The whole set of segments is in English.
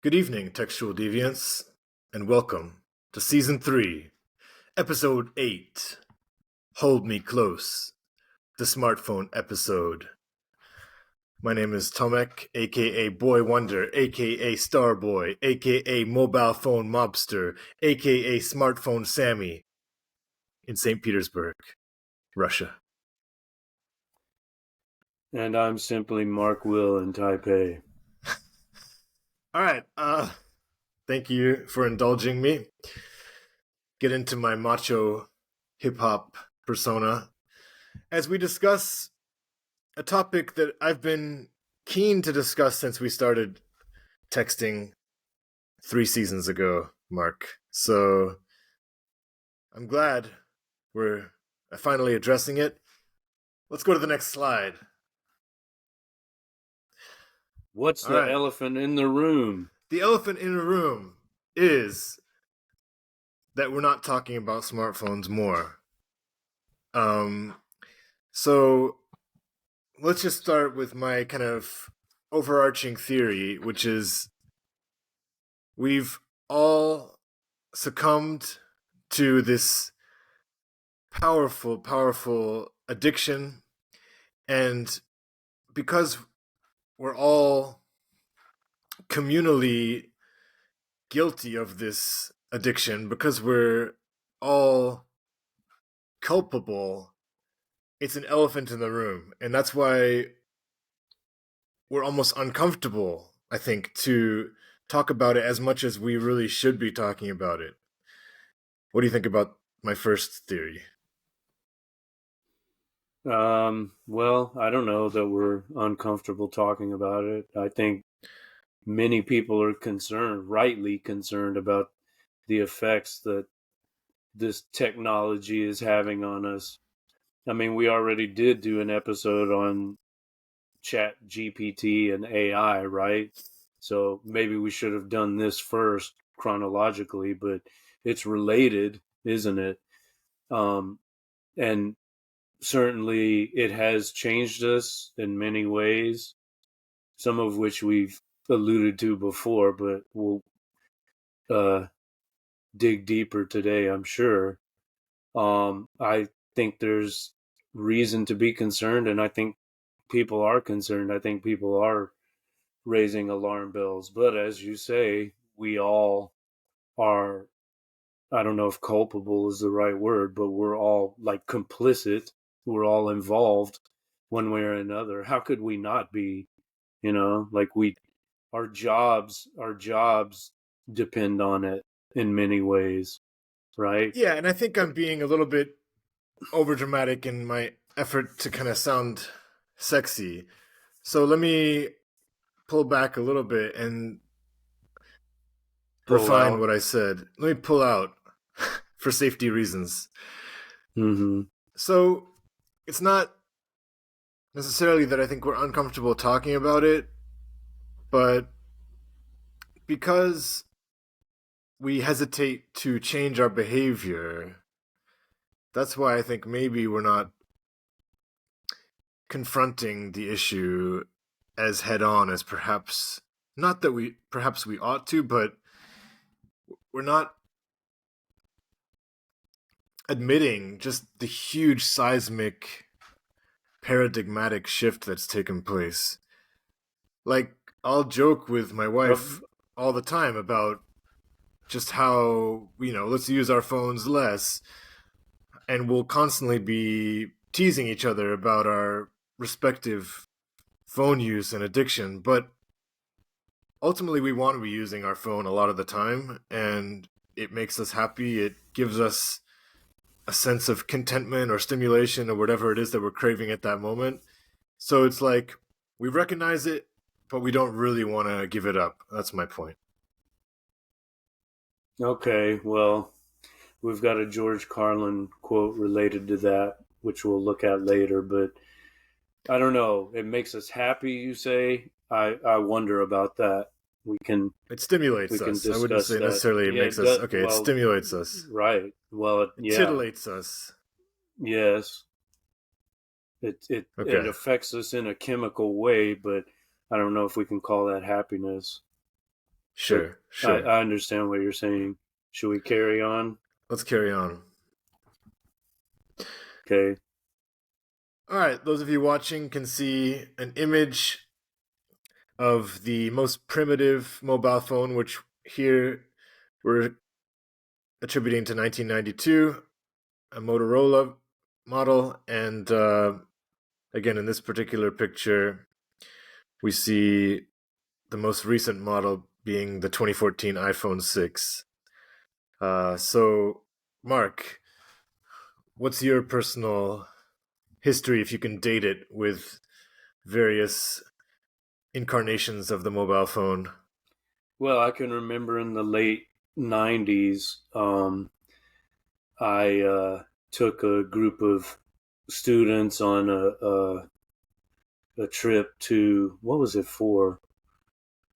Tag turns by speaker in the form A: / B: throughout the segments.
A: Good evening, Textual Deviants, and welcome to Season 3, Episode 8, Hold Me Close, the smartphone episode. My name is Tomek, aka Boy Wonder, aka Starboy, aka Mobile Phone Mobster, aka Smartphone Sammy, in St. Petersburg, Russia.
B: And I'm simply Mark Will in Taipei.
A: Alright, thank you for indulging me. Get into my macho hip-hop persona as we discuss a topic that I've been keen to discuss since we started texting 3 seasons ago, Mark. So I'm glad we're finally addressing it. Let's go to the next slide.
B: What's
A: All
B: the
A: right.
B: elephant in the room?
A: The elephant in the room is that we're not talking about smartphones more. So let's just start with my kind of overarching theory, which is we've all succumbed to this powerful addiction. And because we're all communally guilty of this addiction, because we're all culpable, it's an elephant in the room. And that's why we're almost uncomfortable, I think, to talk about it as much as we really should be talking about it. What do you think about my first theory?
B: Well, I don't know that we're uncomfortable talking about it. I think many people are rightly concerned about the effects that this technology is having on us. I mean, we already did do an episode on Chat GPT and AI, right? So maybe we should have done this first chronologically, but it's related, isn't it? And certainly it has changed us in many ways, some of which we've alluded to before, but we'll dig deeper today, I'm sure. I think there's reason to be concerned, and I think people are concerned. I think people are raising alarm bells. But as you say, we all are, I don't know if culpable is the right word, but we're all like complicit. We're all involved one way or another. How could we not be? Like our jobs depend on it in many ways, right?
A: Yeah, and I think I'm being a little bit overdramatic in my effort to kind of sound sexy. So let me pull back a little bit and
B: Pull
A: refine
B: out.
A: what I said. Let me pull out for safety reasons.
B: Mm-hmm.
A: So it's not necessarily that I think we're uncomfortable talking about it, but because we hesitate to change our behavior, that's why I think maybe we're not confronting the issue as head on as perhaps not that we perhaps we ought to, but we're not admitting just the huge seismic paradigmatic shift that's taken place. Like, I'll joke with my wife all the time about just how, let's use our phones less, and we'll constantly be teasing each other about our respective phone use and addiction, but ultimately we want to be using our phone a lot of the time, and it makes us happy. It gives us a sense of contentment or stimulation or whatever it is that we're craving at that moment. So it's like we recognize it, but we don't really want to give it up. That's my point.
B: Okay, well, we've got a George Carlin quote related to that, which we'll look at later, but I don't know. It makes us happy, you say. I wonder about that. We can
A: It stimulates us. I wouldn't
B: discuss
A: say
B: that.
A: necessarily it
B: Yeah,
A: makes
B: it
A: us,
B: does.
A: okay, it
B: Well,
A: stimulates us.
B: right. Well,
A: It
B: yeah.
A: titillates us.
B: Yes. It
A: Okay.
B: affects us in a chemical way, but I don't know if we can call that happiness. But
A: Sure,
B: I,
A: sure.
B: I understand what you're saying. Should we carry on?
A: Let's carry on.
B: Okay.
A: All right, those of you watching can see an image of the most primitive mobile phone, which here we're attributing to 1992, a Motorola model. And again, in this particular picture, we see the most recent model being the 2014 iPhone 6. So, Mark, what's your personal history, if you can date it, with various incarnations of the mobile phone?
B: Well, I can remember in the late 90s, I took a group of students on a trip to, what was it for?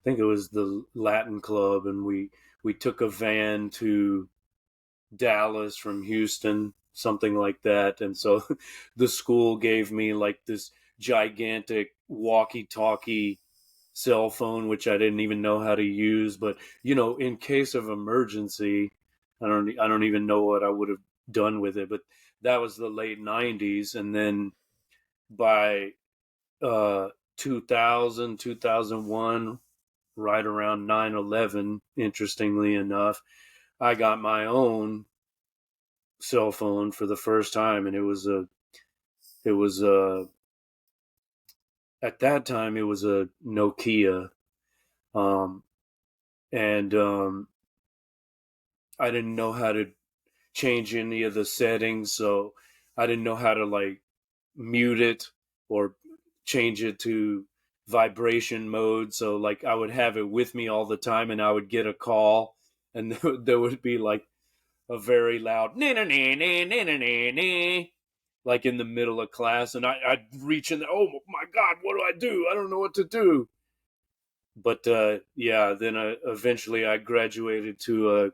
B: I think it was the Latin Club, and we took a van to Dallas from Houston, something like that. And so the school gave me like this gigantic walkie-talkie cell phone, which I didn't even know how to use. But in case of emergency, I don't even know what I would have done with it. But that was the late '90s, and then by 2000, 2001, right around 9/11, interestingly enough, I got my own cell phone for the first time, and it was at that time it was a Nokia, um, and I didn't know how to change any of the settings, so I didn't know how to like mute it or change it to vibration mode. So like I would have it with me all the time, and I would get a call, and there would be like a very loud na na na na na na na, like in the middle of class, and I'd reach in there. Oh my God, what do I do? I don't know what to do. But yeah, then eventually I graduated to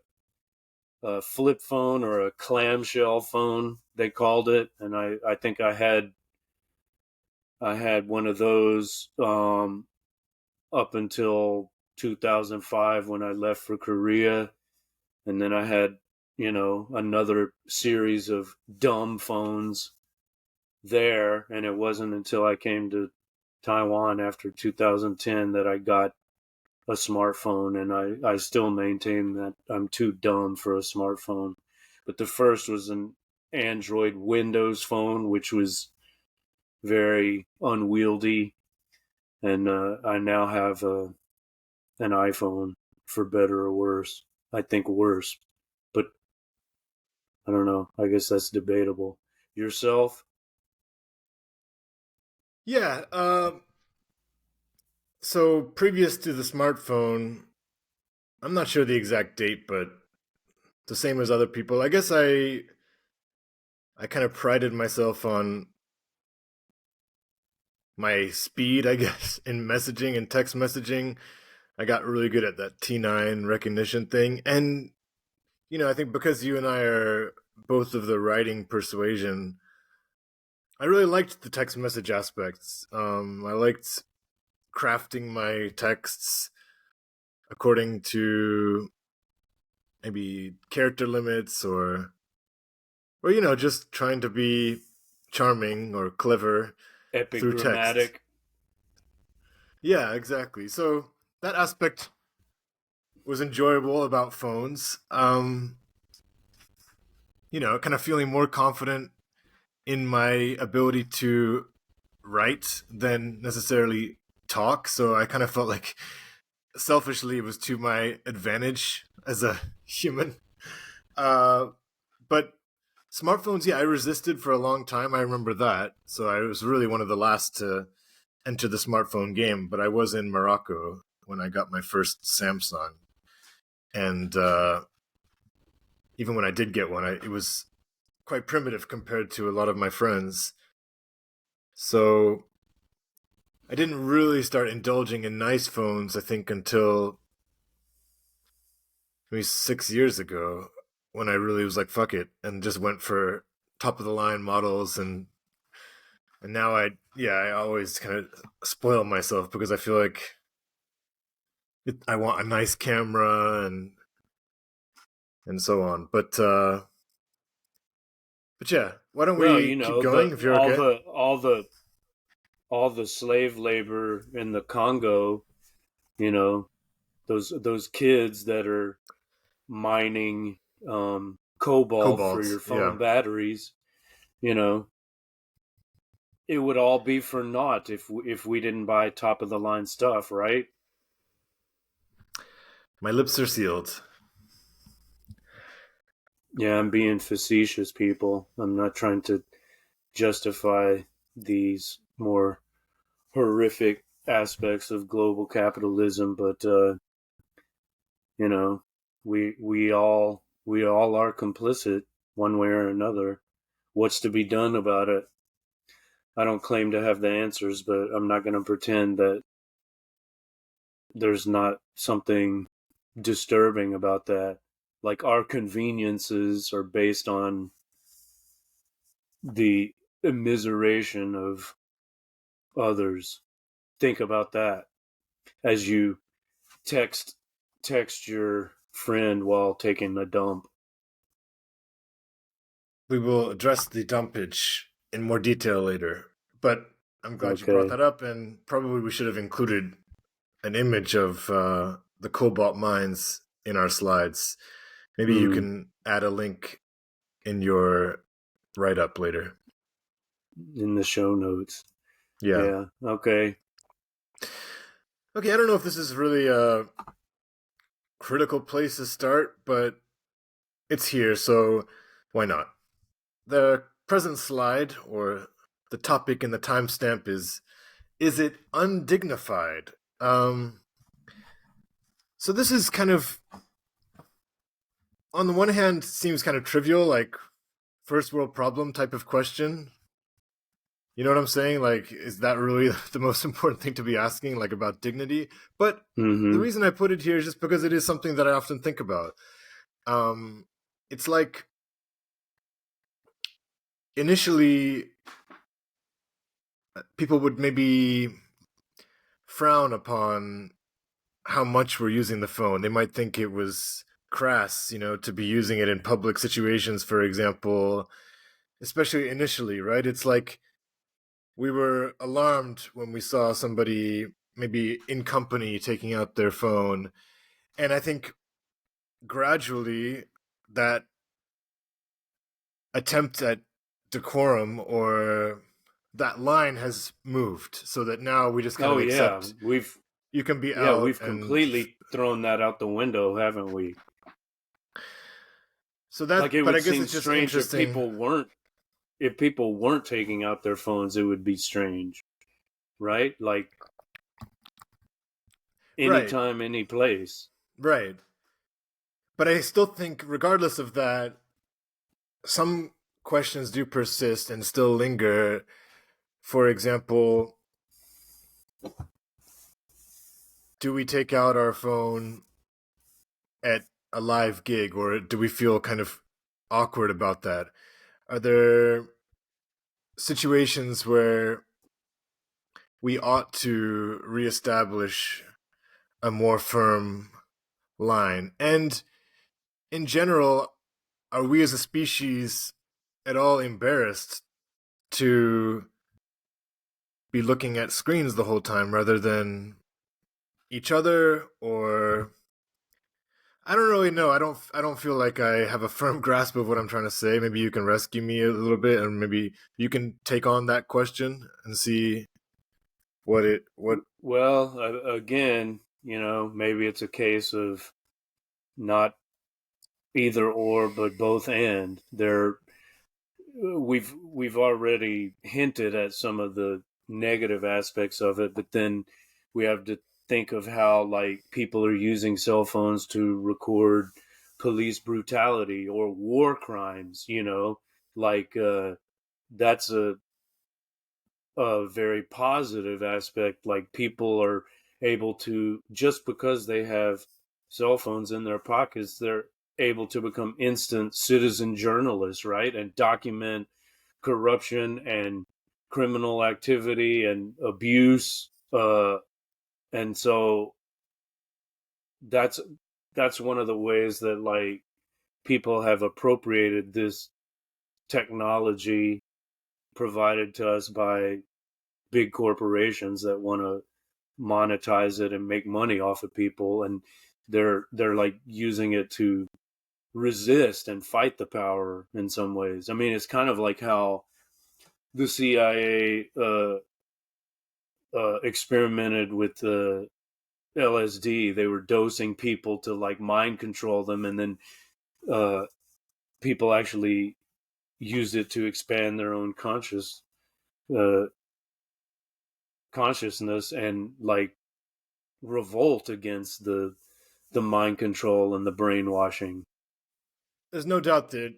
B: a flip phone, or a clamshell phone, they called it, and I think I had one of those up until 2005 when I left for Korea, and then I had another series of dumb phones there, and it wasn't until I came to Taiwan after 2010 that I got a smartphone, and I still maintain that I'm too dumb for a smartphone. But the first was an Android Windows phone, which was very unwieldy, and I now have an iPhone, for better or worse. I think worse, but I don't know. I guess that's debatable. Yourself?
A: Yeah, so previous to the smartphone, I'm not sure the exact date, but the same as other people. I guess I kind of prided myself on my speed, I guess, in messaging and text messaging. I got really good at that T9 recognition thing. And, I think because you and I are both of the writing persuasion, I really liked the text message aspects. I liked crafting my texts according to maybe character limits or just trying to be charming or clever through text.
B: Epigrammatic.
A: Yeah, exactly. So that aspect was enjoyable about phones. Kind of feeling more confident in my ability to write than necessarily talk. So I kind of felt like selfishly it was to my advantage as a human. Uh, but smartphones, yeah, I resisted for a long time. I remember that. So I was really one of the last to enter the smartphone game. But I was in Morocco when I got my first Samsung, and even when I did get one, it was quite primitive compared to a lot of my friends. So I didn't really start indulging in nice phones, I think, until maybe 6 years ago, when I really was like, fuck it, and just went for top of the line models. And now I always kind of spoil myself because I feel like I want a nice camera and so on. But yeah, why don't
B: Well,
A: we
B: you
A: keep
B: know,
A: going if you're okay?
B: all the slave labor in the Congo, you know, those kids that are mining cobalt for
A: Cobalt,
B: your
A: yeah.
B: phone batteries, you know, it would all be for naught if we didn't buy top of the line stuff, right?
A: My lips are sealed.
B: Yeah, I'm being facetious, people. I'm not trying to justify these more horrific aspects of global capitalism, but you know, we all are complicit one way or another. What's to be done about it? I don't claim to have the answers, but I'm not going to pretend that there's not something disturbing about that. Like our conveniences are based on the immiseration of others. Think about that as you text text your friend while taking a dump.
A: We will address the dumpage in more detail later. But I'm glad you brought
B: Okay.
A: that up, and probably we should have included an image of the cobalt mines in our slides. Maybe you
B: Hmm.
A: can add a link in your write up later.
B: In the show notes.
A: Yeah.
B: Yeah. Okay.
A: Okay, I don't know if this is really a critical place to start, but it's here, so why not? The present slide, or the topic in the timestamp, is it undignified? So this is kind of, on the one hand, seems kind of trivial, like first world problem type of question. You know what I'm saying? Like, is that really the most important thing to be asking, like about dignity? But the
B: Mm-hmm.
A: reason I put it here is just because it is something that I often think about. Um, it's like initially people would maybe frown upon how much we're using the phone. They might think it was crass, to be using it in public situations, for example, especially initially, right? It's like we were alarmed when we saw somebody maybe in company taking out their phone. And I think gradually that attempt at decorum, or that line has moved, so that now we just kind of
B: Oh yeah,
A: accept you can be out
B: we've
A: and
B: completely thrown that out the window, haven't we?
A: so
B: Like
A: that,
B: it
A: but I
B: would
A: guess
B: seem
A: it's just
B: strange
A: interesting.
B: if people weren't taking out their phones, it would be strange, right? Like
A: Right,
B: anytime, any place.
A: right. But I still think, regardless of that, some questions do persist and still linger. For example, do we take out our phone at a live gig, or do we feel kind of awkward about that? Are there situations where we ought to reestablish a more firm line? And in general, are we as a species at all embarrassed to be looking at screens the whole time rather than each other? Or I don't really know. I don't feel like I have a firm grasp of what I'm trying to say. Maybe you can rescue me a little bit, and maybe you can take on that question and see what
B: Well, again, maybe it's a case of not either or, but both and. We've already hinted at some of the negative aspects of it, but then we have to think of how like people are using cell phones to record police brutality or war crimes, like that's a very positive aspect. Like people are able to, just because they have cell phones in their pockets, they're able to become instant citizen journalists, right? And document corruption and criminal activity and abuse. And so that's that's one of the ways that like people have appropriated this technology provided to us by big corporations that want to monetize it and make money off of people, and they're like using it to resist and fight the power in some ways. I mean, it's kind of like how the CIA experimented with the LSD. They were dosing people to like mind control them, and then uh, people actually used it to expand their own uh, consciousness and like revolt against the mind control and the brainwashing.
A: There's no doubt that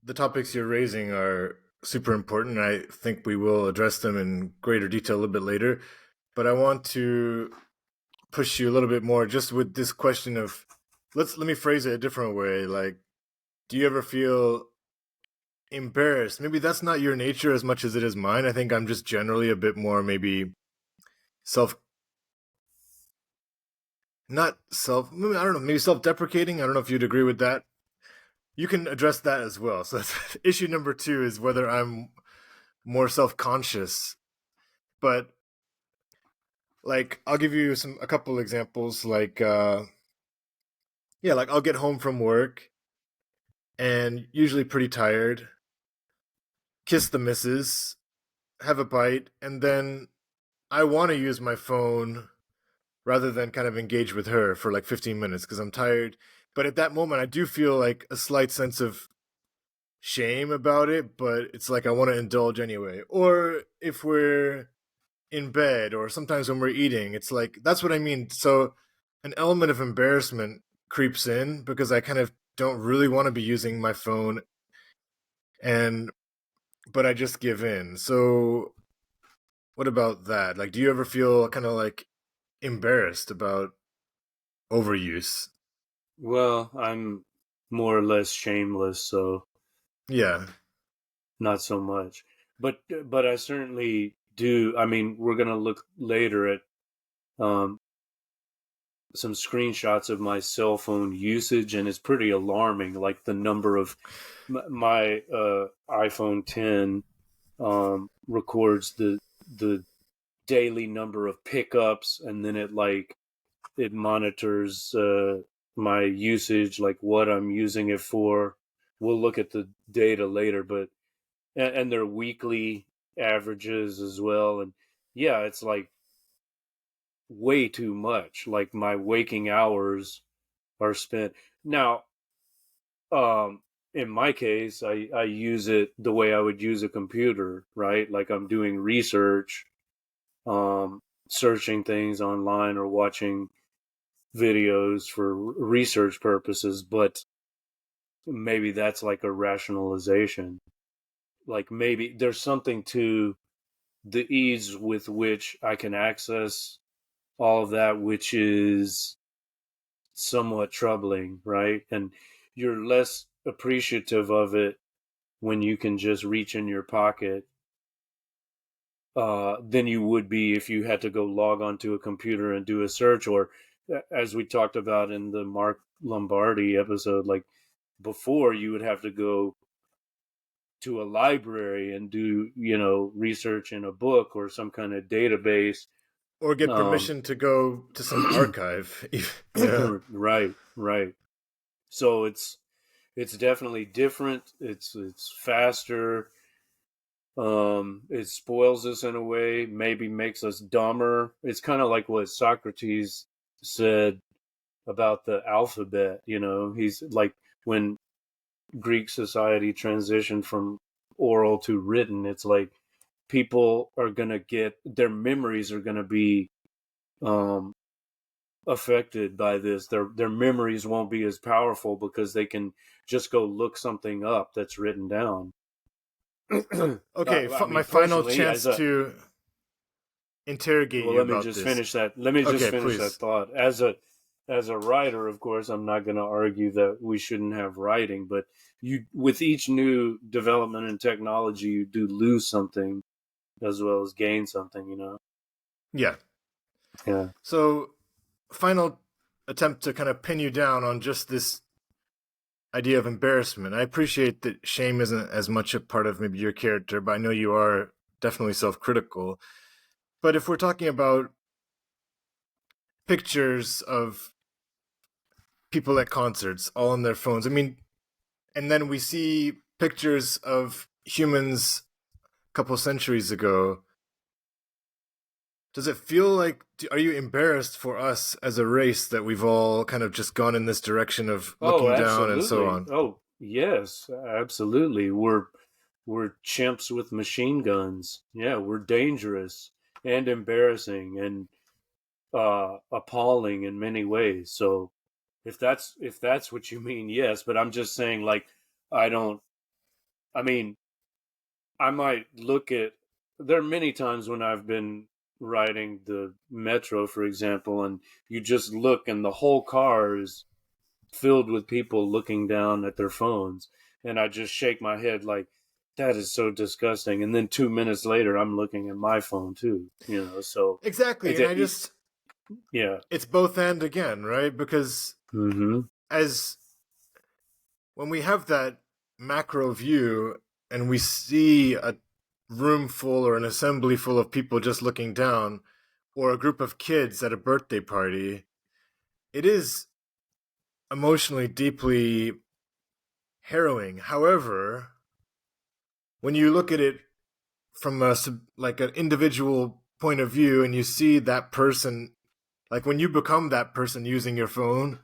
A: the topics you're raising are super important, and I think we will address them in greater detail a little bit later. But I want to push you a little bit more just with this question of let me phrase it a different way. Like, do you ever feel embarrassed? Maybe that's not your nature as much as it is mine. I think I'm just generally a bit more maybe self not self I don't know, maybe self-deprecating. I don't know if you'd agree with that. You can address that as well. So that's issue number 2 is whether I'm more self-conscious. But like I'll give you a couple examples like yeah, like I'll get home from work and usually pretty tired, kiss the missus, have a bite, and then I want to use my phone rather than kind of engage with her for like 15 minutes because I'm tired. But at that moment, I do feel like a slight sense of shame about it, but it's like I want to indulge anyway. Or if we're in bed or sometimes when we're eating, it's like that's what I mean. So an element of embarrassment creeps in because I kind of don't really want to be using my phone and but I just give in. So what about that? Like do you ever feel kind of like embarrassed about overuse?
B: Well, I'm more or less shameless, so
A: Yeah.
B: not so much. But I certainly do. I mean, we're gonna look later at um, some screenshots of my cell phone usage, and it's pretty alarming. Like the number of my iPhone 10 records the daily number of pickups, and then it monitors my usage, like what I'm using it for. We'll look at the data later, but and their weekly averages as well. And yeah, it's like way too much. Like my waking hours are spent now. Um, in my case, I use it the way I would use a computer, right? Like I'm doing research, um, searching things online or watching videos for research purposes, but maybe that's like a rationalization. Like maybe there's something to the ease with which I can access all of that, which is somewhat troubling, right? And you're less appreciative of it when you can just reach in your pocket than you would be if you had to go log onto a computer and do a search, or as we talked about in the Mark Lombardi episode, like before you would have to go to a library and do research in a book or some kind of database.
A: Or get
B: um
A: permission to go to some archive. Yeah.
B: right. So it's definitely different. It's faster. It spoils us in a way, maybe makes us dumber. It's kind of like what Socrates said about the alphabet. He's like, when Greek society transitioned from oral to written, it's like people are going to get their memories are going to be um, affected by this. Their memories won't be as powerful because they can just go look something up that's written down.
A: Okay,
B: I
A: my
B: mean,
A: final
B: personally, as
A: chance
B: a
A: to interrogate
B: well,
A: you about this.
B: let me just
A: Okay,
B: finish that
A: please.
B: thought. As a writer, of course, I'm not going to argue that we shouldn't have writing, but you, with each new development in technology, you do lose something as well as gain something.
A: Yeah.
B: Yeah.
A: So, final attempt to kind of pin you down on just this idea of embarrassment. I appreciate that shame isn't as much a part of maybe your character, but I know you are definitely self-critical. But if we're talking about pictures of people at concerts all on their phones, I mean, and then we see pictures of humans a couple centuries ago. Does it feel like, are you embarrassed for us as a race that we've all kind of just gone in this direction of
B: Oh,
A: looking down and so
B: absolutely.
A: on?
B: Oh, yes, absolutely. We're chimps with machine guns. Yeah, we're dangerous and embarrassing and appalling in many ways. So if that's what you mean, yes. But I'm just saying, like, I don't. I mean, I might look at. There are many times when I've been riding the metro, for example, and you just look, and the whole car is filled with people looking down at their phones, and I just shake my head like that is so disgusting. And then 2 minutes later, I'm looking at my phone too. So
A: Exactly,
B: it's
A: and
B: a,
A: I just,
B: yeah.
A: it's both and again, right? Because
B: Mm-hmm.
A: as when we have that macro view and we see a room full or an assembly full of people just looking down, or a group of kids at a birthday party, it is emotionally deeply harrowing. However, when you look at it from a like an individual point of view and you see that person, like when you become that person using your phone,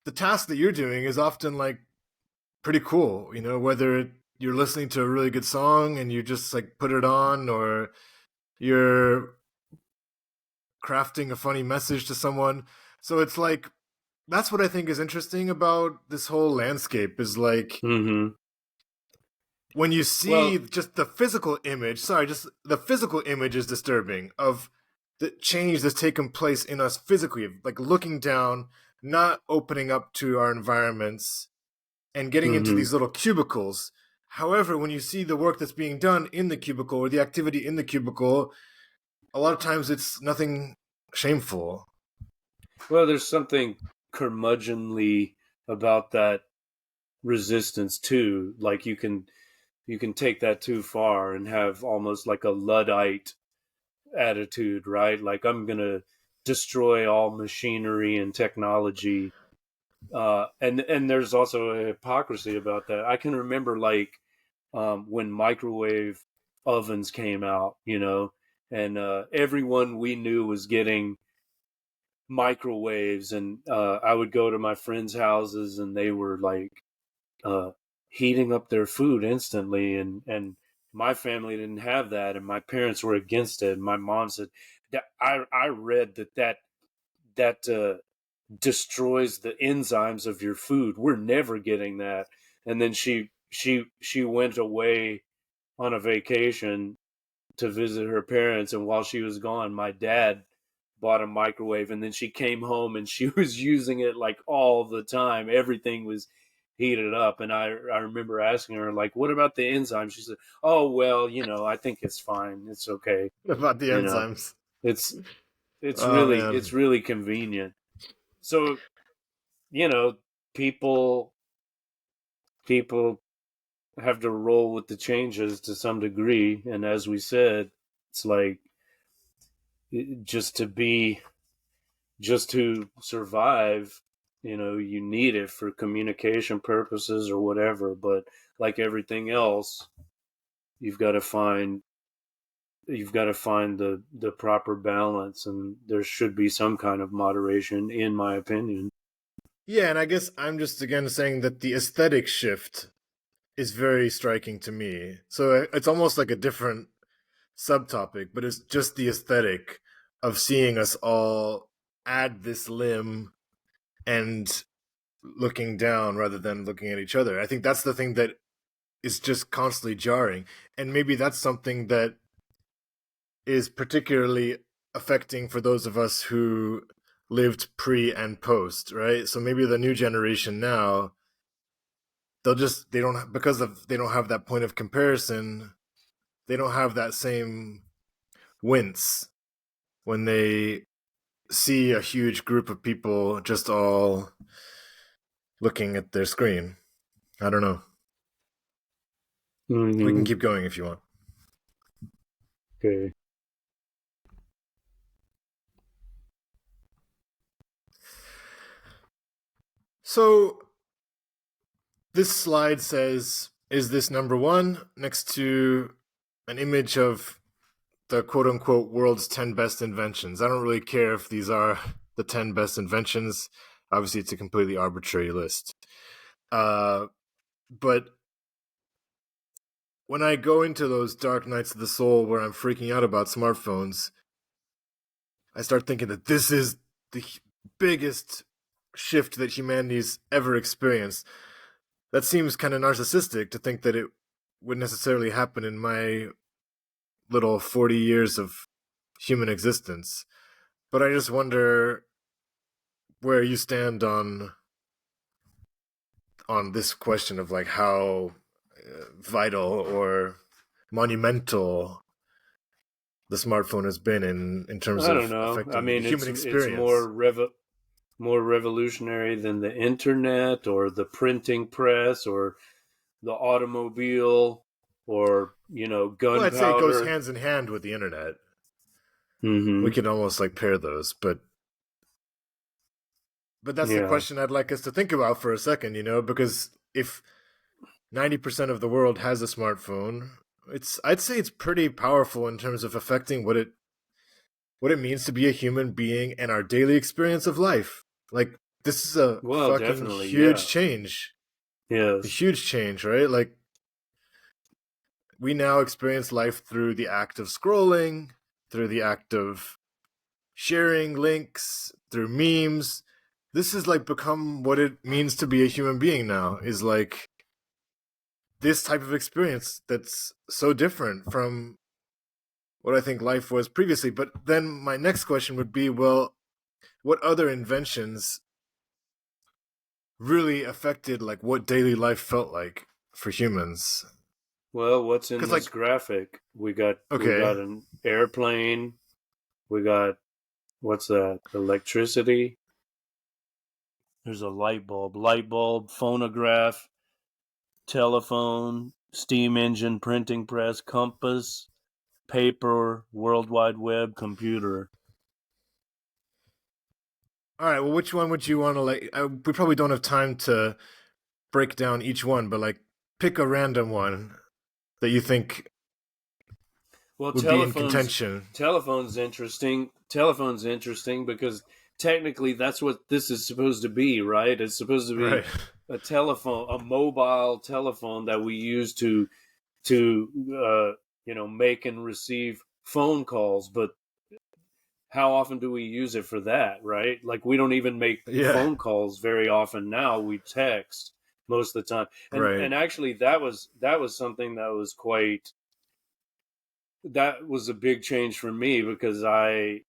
A: the task that you're doing is often like pretty cool, whether you're listening to a really good song and you just like put it on, or you're crafting a funny message to someone. So it's like, that's what I think is interesting about this whole landscape, is like
B: Mm-hmm.
A: when you see
B: Well,
A: just the physical image, sorry, just the physical image is disturbing of the change that's taken place in us physically, like looking down, not opening up to our environments, and getting into
B: mm-hmm.
A: these little cubicles. However, when you see the work that's being done in the cubicle or the activity in the cubicle, a lot of times it's nothing shameful.
B: Well, there's something curmudgeonly about that resistance too. Like you can take that too far and have almost like a Luddite attitude, right? Like I'm gonna destroy all machinery and technology. And there's also a hypocrisy about that. I can remember like when microwave ovens came out, and everyone we knew was getting microwaves, and I would go to my friends' houses, and they were like uh, heating up their food instantly, and my family didn't have that, and my parents were against it. And my mom said that I read that destroys the enzymes of your food. We're never getting that. And then she went away on a vacation to visit her parents, and while she was gone, my dad bought a microwave, and then she came home and she was using it like all the time. Everything was heated up, and I remember asking her like, what about the enzymes? She said, oh well, I think it's fine, it's okay.
A: About the
B: you know
A: enzymes.
B: it's it's
A: Oh
B: really
A: man.
B: it's really convenient. So you know people have to roll with the changes to some degree, and as we said, it's like just to survive, you need it for communication purposes or whatever. But like everything else, you've got to find the proper balance, and there should be some kind of moderation, in my opinion.
A: Yeah, and I guess I'm just again saying that the aesthetic shift is very striking to me. So it's almost like a different subtopic, but it's just the aesthetic of seeing us all add this limb and looking down rather than looking at each other. I think that's the thing that is just constantly jarring. And maybe that's something that is particularly affecting for those of us who lived pre and post, right? So maybe the new generation now, they don't, because of they don't have that point of comparison, they don't have that same wince when they see a huge group of people just all looking at their screen. I don't know. We can
B: Mm-hmm.
A: keep going if you want.
B: Okay.
A: So this slide says, is this number one next to an image of the quote unquote world's 10 best inventions? I don't really care if these are the 10 best inventions. Obviously, it's a completely arbitrary list. But when I go into those dark nights of the soul where I'm freaking out about smartphones, I start thinking that this is the biggest shift that humanity's ever experienced. That seems kind of narcissistic to think that it would necessarily happen in my little 40 years of human existence. But I just wonder where you stand on this question of like how vital or monumental the smartphone has been in terms
B: I don't
A: of
B: know. I
A: affecting the
B: mean,
A: human
B: it's
A: experience.
B: more revolutionary than the internet or the printing press or the automobile or
A: Well, I'd say it goes
B: gunpowder.
A: hands in hand with the internet. We
B: Mm-hmm.
A: could almost like pair those, but that's the
B: Yeah.
A: question I'd like us to think about for a second, because if 90% of the world has a smartphone, I'd say it's pretty powerful in terms of affecting what it means to be a human being and our daily experience of life. Like this is a
B: Well,
A: fucking
B: definitely. Yeah.
A: huge change. A
B: Yes.
A: huge change, right? Like we now experience life through the act of scrolling, through the act of sharing links, through memes. This has like become what it means to be a human being now, is like this type of experience that's so different from what I think life was previously. But then my next question would be, well, what other inventions really affected like what daily life felt like for humans?
B: Well, what's in
A: Because
B: this
A: like,
B: graphic? We got
A: okay,
B: an airplane. We got what's that? Electricity. There's a light bulb, phonograph, telephone, steam engine, printing press, compass, paper, World Wide Web, computer.
A: all right. Well, which one would you want to like? We probably don't have time to break down each one, but like pick a random one that you think
B: Well,
A: would be in contention.
B: Telephone's interesting because technically that's what this is supposed to be, right? It's supposed to be
A: Right.
B: a telephone, a mobile telephone that we use to make and receive phone calls. But how often do we use it for that, right? Like we don't even make
A: Yeah.
B: phone calls very often now. We text most of the time.
A: Right.
B: And actually that was something that was a big change for me because I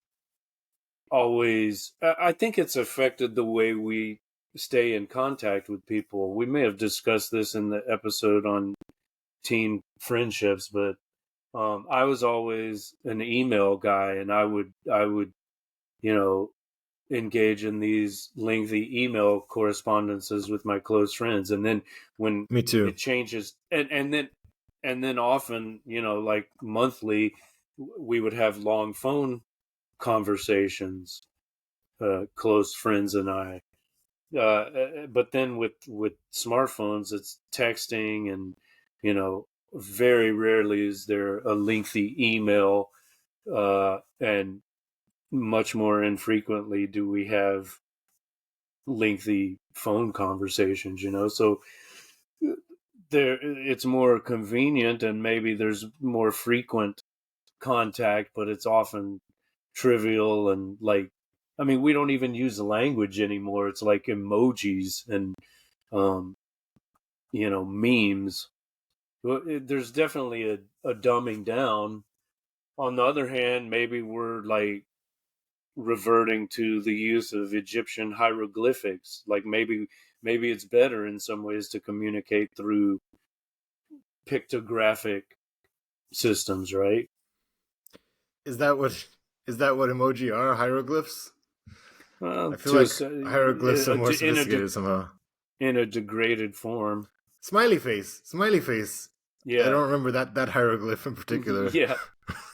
B: think it's affected the way we stay in contact with people. We may have discussed this in the episode on teen friendships, but I was always an email guy, and I would you know engage in these lengthy email correspondences with my close friends, and then when
A: Me too.
B: it changes, and then often like monthly, we would have long phone conversations, close friends and I. But then with smartphones, it's texting, and very rarely is there a lengthy email, and much more infrequently do we have lengthy phone conversations. So it's more convenient, and maybe there's more frequent contact, but it's often trivial and like, I mean, we don't even use language anymore. It's like emojis and um, memes. Well, there's definitely a dumbing down. On the other hand, maybe we're like reverting to the use of Egyptian hieroglyphics. Like maybe it's better in some ways to communicate through pictographic systems, right?
A: Is that what is that what emoji are? Hieroglyphs? I
B: Well,
A: feel like hieroglyphs are more
B: in
A: sophisticated somehow.
B: in a degraded form.
A: Smiley face, smiley face. I
B: Yeah,
A: don't remember that hieroglyph in particular.
B: yeah,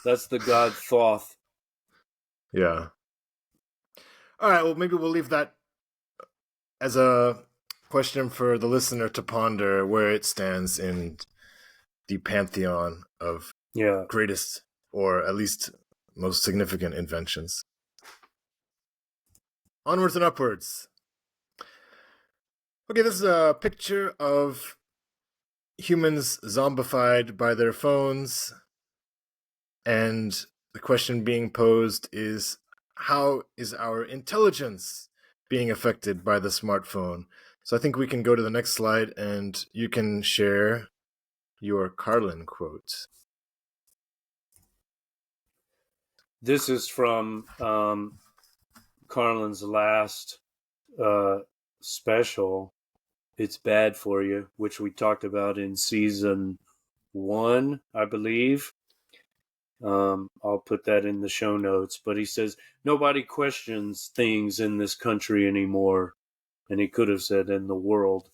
B: that's the god Thoth.
A: Yeah. All right. Well, maybe we'll leave that as a question for the listener to ponder where it stands in the pantheon of
B: Yeah.
A: greatest or at least most significant inventions. Onwards and upwards. Okay, this is a picture of humans zombified by their phones, and the question being posed is, how is our intelligence being affected by the smartphone? So I think we can go to the next slide and you can share your Carlin quote.
B: This is from Carlin's last special, It's Bad for You, which we talked about in season 1, I believe. I'll put that in the show notes. But he says, nobody questions things in this country anymore. And he could have said in the world.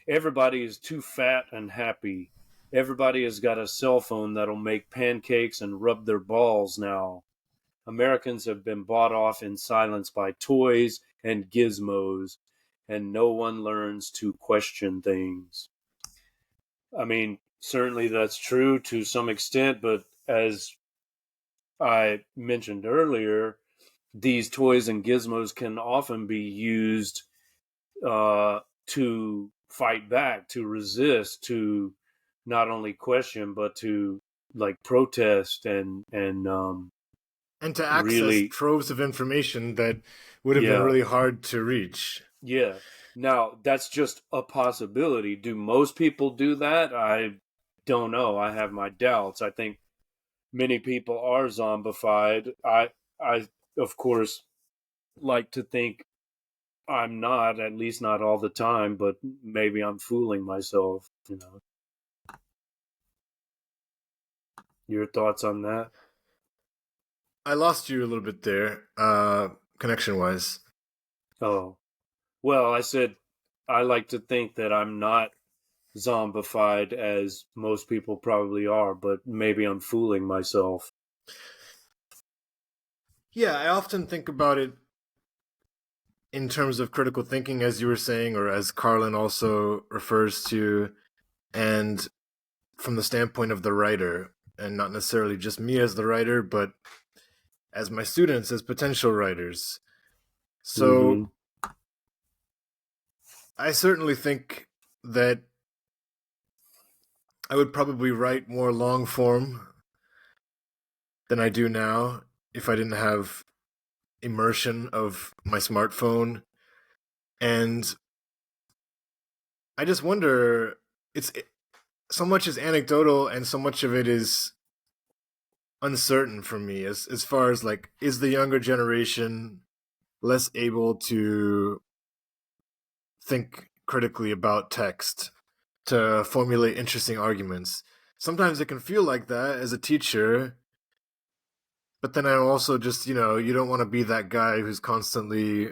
B: Everybody is too fat and happy. Everybody has got a cell phone that'll make pancakes and rub their balls now. Americans have been bought off in silence by toys and gizmos, and no one learns to question things. I mean, certainly that's true to some extent, but as I mentioned earlier, these toys and gizmos can often be used to fight back, to resist, to not only question, but to like protest
A: And to access
B: really,
A: troves of information that would have been
B: yeah,
A: really hard to reach.
B: yeah. Now that's just a possibility. Do most people do that? I don't know. I have my doubts. I think many people are zombified. I, of course, like to think I'm not, at least not all the time, but maybe I'm fooling myself, you know. Your thoughts on that?
A: I lost you a little bit there, connection wise.
B: Oh, well, I said I like to think that I'm not zombified as most people probably are, but maybe I'm fooling myself.
A: Yeah, I often think about it in terms of critical thinking, as you were saying, or as Carlin also refers to, and from the standpoint of the writer, and not necessarily just me as the writer, but as my students, as potential writers.
B: Mm-hmm.
A: So I certainly think that I would probably write more long form than I do now if I didn't have immersion of my smartphone. And I just wonder, so much is anecdotal and so much of it is uncertain for me as far as like, is the younger generation less able to think critically about text, to formulate interesting arguments? Sometimes it can feel like that as a teacher, but then I'm also just, you don't want to be that guy who's constantly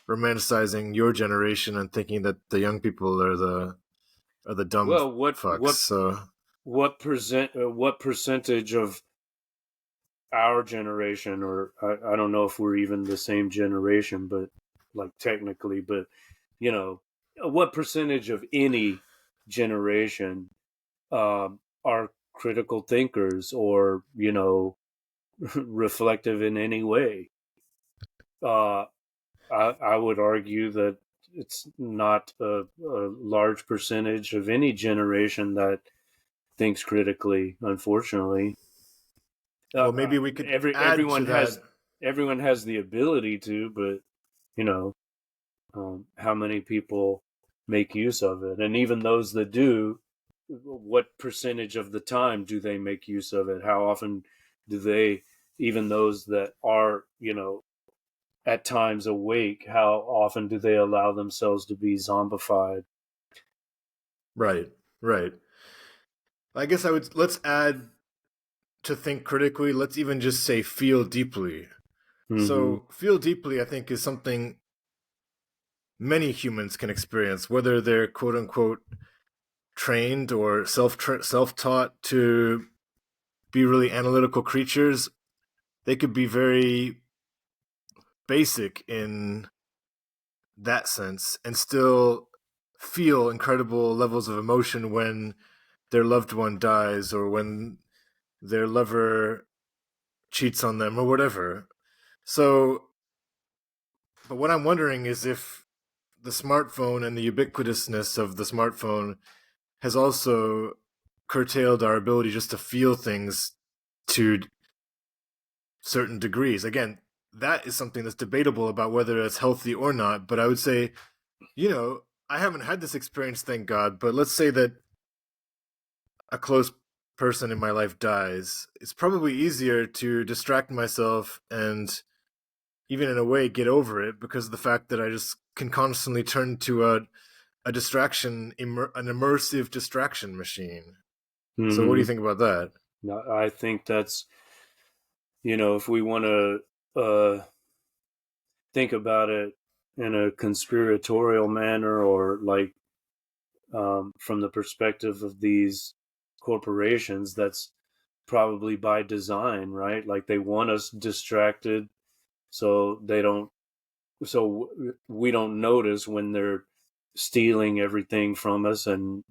A: romanticizing your generation and thinking that the young people are the dumb
B: Well,
A: fucks. So
B: what percentage of our generation, or I don't know if we're even the same generation, but like technically, but you know, what percentage of any generation are critical thinkers or reflective in any way? Uh, I would argue that it's not a large percentage of any generation that thinks critically. Unfortunately,
A: well, maybe we could add to
B: everyone
A: that.
B: has the ability to, but you know, how many people make use of it, and even those that do, what percentage of the time do they make use of it? How often do they, even those that are, at times awake, how often do they allow themselves to be zombified?
A: Right, right. I guess let's add to think critically, let's even just say feel deeply.
B: Mm-hmm.
A: So feel deeply, I think, is something many humans can experience, whether they're quote unquote trained or self taught to be really analytical creatures. They could be very basic in that sense and still feel incredible levels of emotion when their loved one dies or when their lover cheats on them or whatever. So, but what I'm wondering is if the smartphone and the ubiquitousness of the smartphone has also curtailed our ability just to feel things to certain degrees. Again, that is something that's debatable about whether it's healthy or not. But I would say, I haven't had this experience, thank God. But let's say that a close person in my life dies. It's probably easier to distract myself and even in a way get over it because of the fact that I just can constantly turn to a distraction, an immersive distraction machine. So, what do you
B: Mm-hmm.
A: think about that?
B: I think that's, if we want to think about it in a conspiratorial manner, or like from the perspective of these corporations, that's probably by design, right? Like they want us distracted so they don't, so we don't notice when they're stealing everything from us and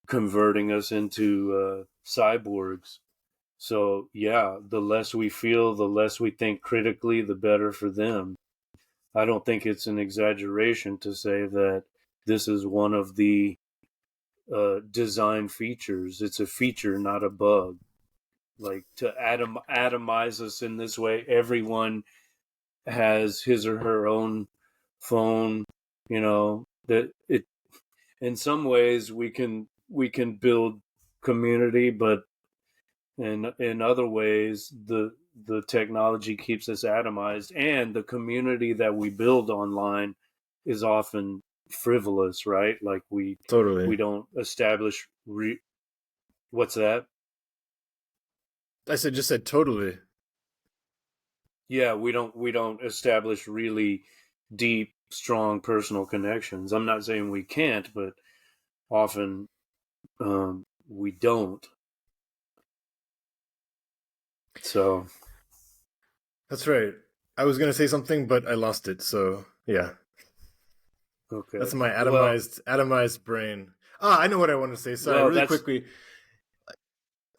B: converting us into cyborgs. So yeah, the less we feel, the less we think critically, the better for them. I don't think it's an exaggeration to say that this is one of the design features. It's a feature, not a bug. Like to atomize us in this way, everyone has his or her own phone. That it, in some ways we can build community, but in other ways the technology keeps us atomized, and the community that we build online is often frivolous, right? Like we
A: Totally.
B: don't establish what's that?
A: I said just said totally.
B: Yeah, we don't establish really deep, strong personal connections. I'm not saying we can't, but often we don't. So
A: That's right. I was gonna say something, but I lost it. So yeah, that's
B: okay,
A: my
B: well,
A: atomized brain. Ah, I know what I want to say. Sorry,
B: well,
A: really
B: that's
A: quickly.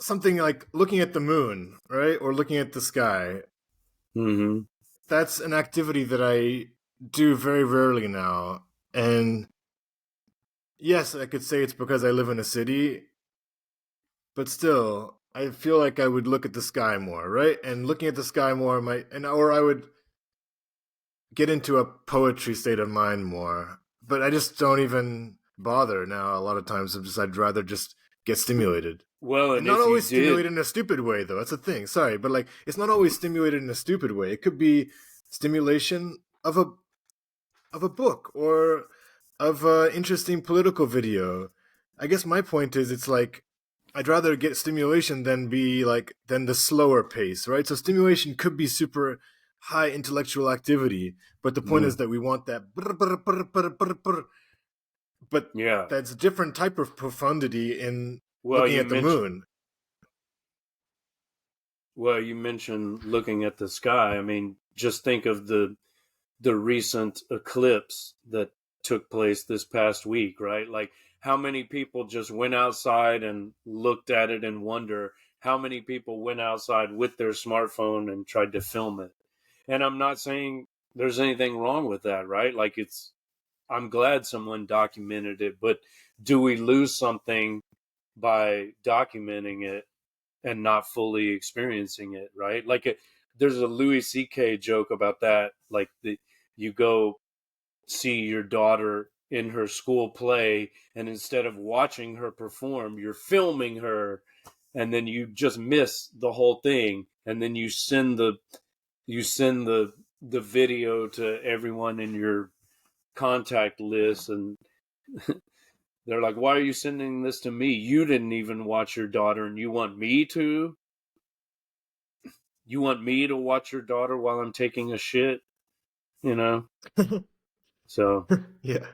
A: Something like looking at the moon, right, or looking at the sky.
B: mm-hmm,
A: That's an activity that I do very rarely now. And yes, I could say it's because I live in a city, but still, I feel like I would look at the sky more, right? And looking at the sky more might, and or I would get into a poetry state of mind more. But I just don't even bother now. A lot of times, I'd rather just get stimulated,
B: well,
A: and
B: and
A: not
B: if you
A: always
B: did,
A: stimulated in a stupid way, though. That's the thing. Sorry, but like it's not always stimulated in a stupid way. It could be stimulation of a book or of an interesting political video. I guess my point is, it's like I'd rather get stimulation than the slower pace, right? So stimulation could be super high intellectual activity, but the point is
B: mm,
A: that we want that brr, brr, brr, brr, brr, brr. But
B: yeah.
A: that's a different type of profundity in
B: Well,
A: looking
B: you
A: at the
B: mentioned
A: moon.
B: well, you mentioned looking at the sky. I mean, just think of the recent eclipse that took place this past week, right? Like how many people just went outside and looked at it in wonder? How many people went outside with their smartphone and tried to film it? And I'm not saying there's anything wrong with that, right? Like I'm glad someone documented it, but do we lose something by documenting it and not fully experiencing it, right? There's a Louis C.K. joke about that. Like you go see your daughter in her school play, and instead of watching her perform, you're filming her, and then you just miss the whole thing, and then you send the video to everyone in your contact list, and they're like, "Why are you sending this to me? You didn't even watch your daughter, and you want me to?" you want me to watch your daughter while I'm taking a shit, you know? So
A: Yeah.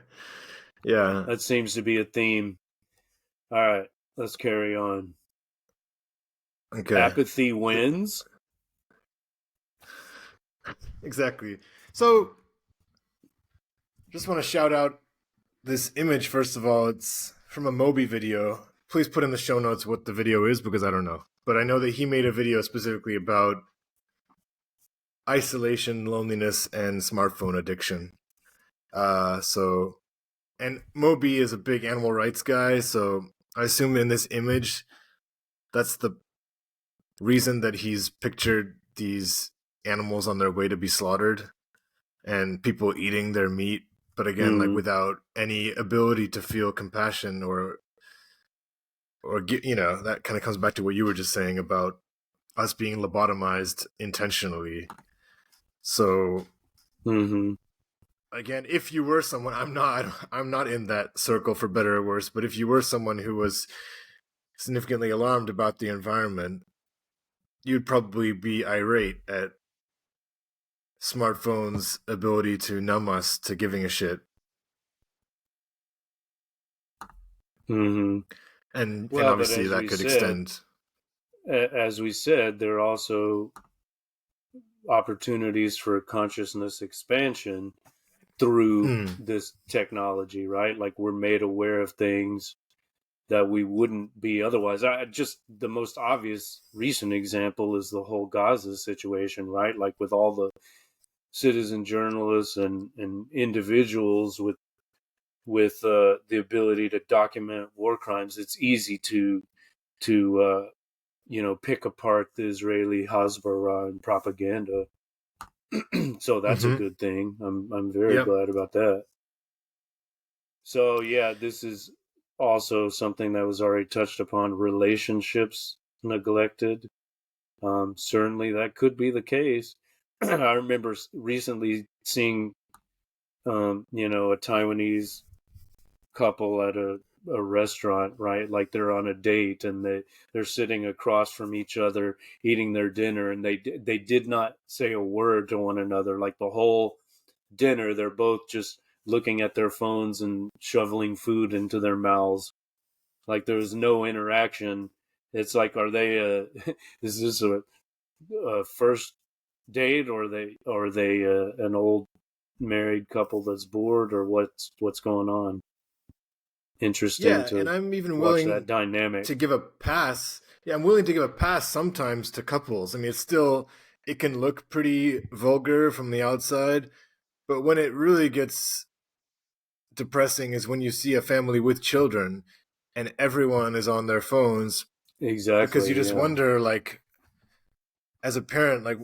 A: Yeah.
B: that seems to be a theme. All right, let's carry on.
A: Okay.
B: Apathy wins.
A: Exactly. So, just want to shout out this image first of all. It's from a Moby video. Please put in the show notes what the video is because I don't know. But I know that he made a video specifically about isolation, loneliness, and smartphone addiction. So, and Moby is a big animal rights guy, so I assume in this image, that's the reason that he's pictured these animals on their way to be slaughtered and people eating their meat, but again, like
B: Mm,
A: without any ability to feel compassion or get, that kind of comes back to what you were just saying about us being lobotomized intentionally. So
B: mm-hmm.
A: again, if you were someone, I'm not in that circle for better or worse, but if you were someone who was significantly alarmed about the environment, you'd probably be irate at smartphones' ability to numb us to giving a shit.
B: Mm-hmm.
A: And
B: Well, but
A: obviously that could extend.
B: as we said, there are also opportunities for consciousness expansion through
A: Mm,
B: this technology, right? Like we're made aware of things that we wouldn't be otherwise. I just the most obvious recent example is the whole Gaza situation, right? Like with all the citizen journalists and individuals with the ability to document war crimes, it's easy to pick apart the Israeli Hasbara and propaganda. So that's a
A: mm-hmm.
B: good thing. I'm very
A: Yep.
B: glad about that. So yeah, this is also something that was already touched upon. Relationships neglected. Certainly, that could be the case. I remember recently seeing, a Taiwanese couple at a restaurant, right? Like they're on a date and they're sitting across from each other eating their dinner, and they did not say a word to one another. Like the whole dinner, they're both just looking at their phones and shoveling food into their mouths. Like there was no interaction. It's like, are they? Is this a first date, or are they an old married couple that's bored, or what's going on? Interesting
A: Yeah, and
B: to
A: I'm even
B: watch that
A: willing
B: dynamic.
A: to give a pass. Yeah, I'm willing to give a pass sometimes to couples. I mean, it can look pretty vulgar from the outside, but when it really gets depressing is when you see a family with children and everyone is on their phones because you
B: Exactly.
A: just
B: Yeah.
A: wonder, like, as a parent, like,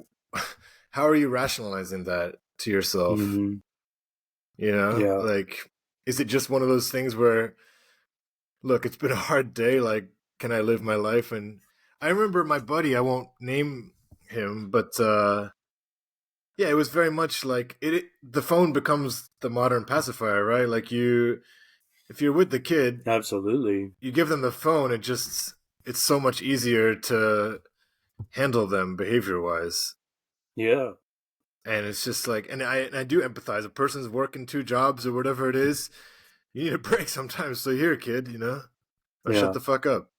A: how are you rationalizing that to yourself?
B: Hmm. Yeah.
A: Like, is it just one of those things where, look, it's been a hard day, like, can I live my life? And I remember my buddy, I won't name him, but yeah, it was very much like the phone becomes the modern pacifier, right? Like, if you're with the kid,
B: Absolutely.
A: you give them the phone, it's so much easier to handle them behavior wise.
B: Yeah.
A: And it's just like, and I do empathize. A person's working two jobs or whatever it is. You need a break sometimes. So here, kid, or shut
B: Yeah.
A: the fuck up.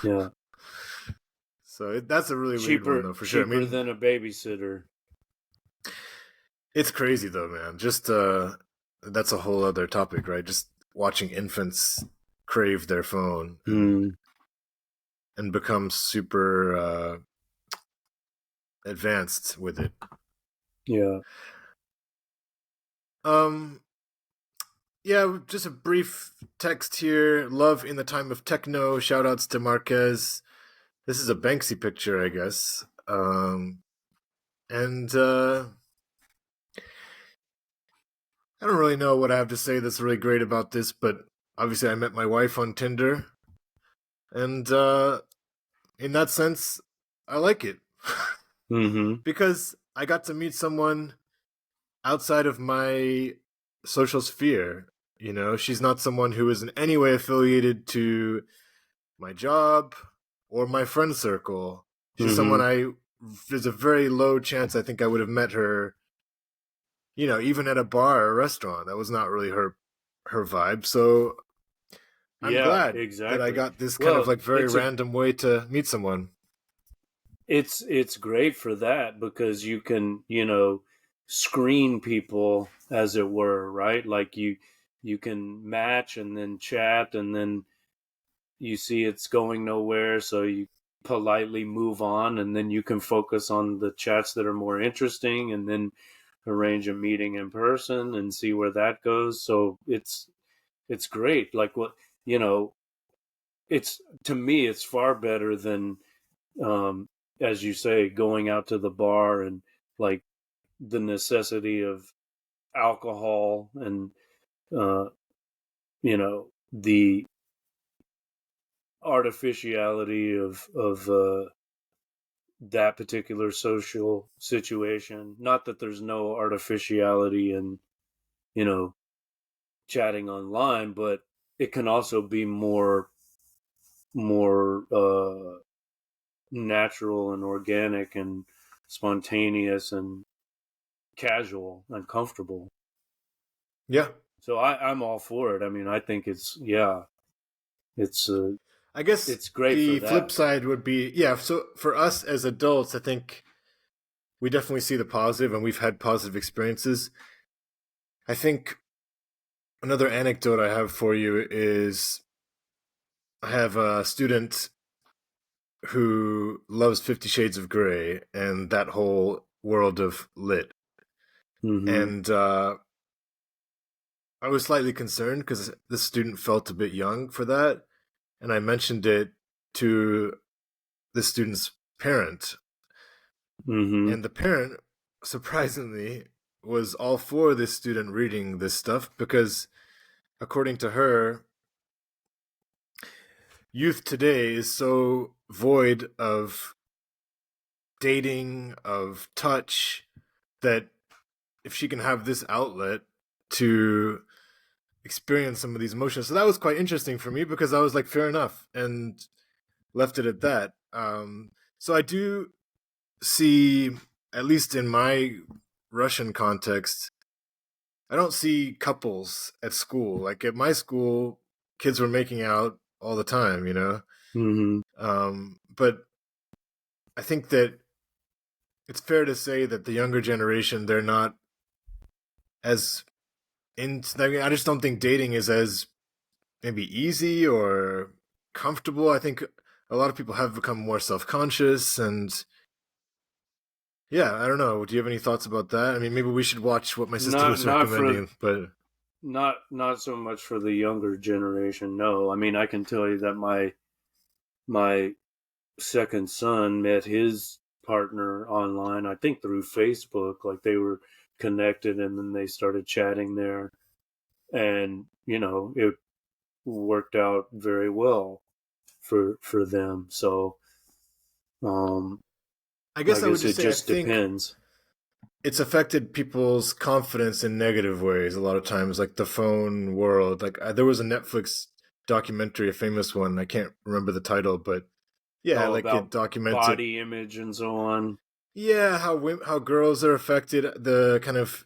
B: Yeah.
A: So that's a really weird one,
B: Cheaper
A: though, for sure. I
B: cheaper
A: mean,
B: than a babysitter.
A: it's crazy though, man. Just that's a whole other topic, right? Just watching infants crave their phone
B: Mm,
A: and become super advanced with it.
B: yeah.
A: Um, yeah, just a brief text here. Love in the time of techno. Shoutouts to Marquez. This is a Banksy picture, I guess. And I don't really know what I have to say that's really great about this, but obviously I met my wife on Tinder, and in that sense, I like it
B: Hmm.
A: because I got to meet someone outside of my social sphere. She's not someone who is in any way affiliated to my job or my friend circle. She's someone
B: Hmm.
A: I there's a very low chance I think I would have met her, even at a bar or a restaurant. That was not really her vibe. So I'm
B: Yeah,
A: glad that I
B: exactly.
A: got this kind of
B: Well,
A: like very random way to meet someone.
B: it's great for that because you can, screen people as it were, right? Like you can match and then chat and then you see it's going nowhere, so you politely move on and then you can focus on the chats that are more interesting and then arrange a meeting in person and see where that goes. So it's great. Like what, you know, it's to me it's far better than um as you say going out to the bar and like the necessity of alcohol and uh the artificiality of that particular social situation. Not that there's no artificiality in, you know, chatting online, but it can also be more natural and organic and spontaneous and casual and comfortable.
A: Yeah.
B: So I'm all for it. I mean, I think it's
A: I guess
B: it's great for
A: the flip
B: that.
A: side would be, yeah, so for us as adults, I think we definitely see the positive and we've had positive experiences. I think another anecdote I have for you is I have a student who loves 50 Shades of Grey and that whole world of lit.
B: Mm-hmm.
A: And I was slightly concerned because this student felt a bit young for that. And I mentioned it to the student's parent.
B: Mm-hmm.
A: And the parent, surprisingly, was all for this student reading this stuff because, according to her, youth today is so void of dating, of touch, that if she can have this outlet to experience some of these emotions. So that was quite interesting for me because I was like, fair enough, and left it at that. So I do see, at least in my Russian context, I don't see couples at school. Like at my school, kids were making out all the time.
B: Mm-hmm.
A: But I think that it's fair to say that the younger generation, they're not as I mean, I just don't think dating is as maybe easy or comfortable. I think a lot of people have become more self-conscious, and yeah, I don't know. Do you have any thoughts about that? I mean, maybe we should watch what my sister
B: Not
A: was
B: not for
A: recommending, but
B: not so much for the younger generation. No, I mean I can tell you that my second son met his partner online. I think through Facebook. Like they were connected and then they started chatting there, and it worked out very well for them. So um,
A: I
B: I
A: guess I would
B: guess
A: just
B: it
A: say I
B: just
A: think
B: depends.
A: it's affected people's confidence in negative ways a lot of times, like the phone world. Like there was a Netflix documentary, a famous one. I can't remember the title, but yeah,
B: Oh,
A: like it
B: about
A: documented,
B: body image and so on.
A: yeah, how girls are affected, the kind of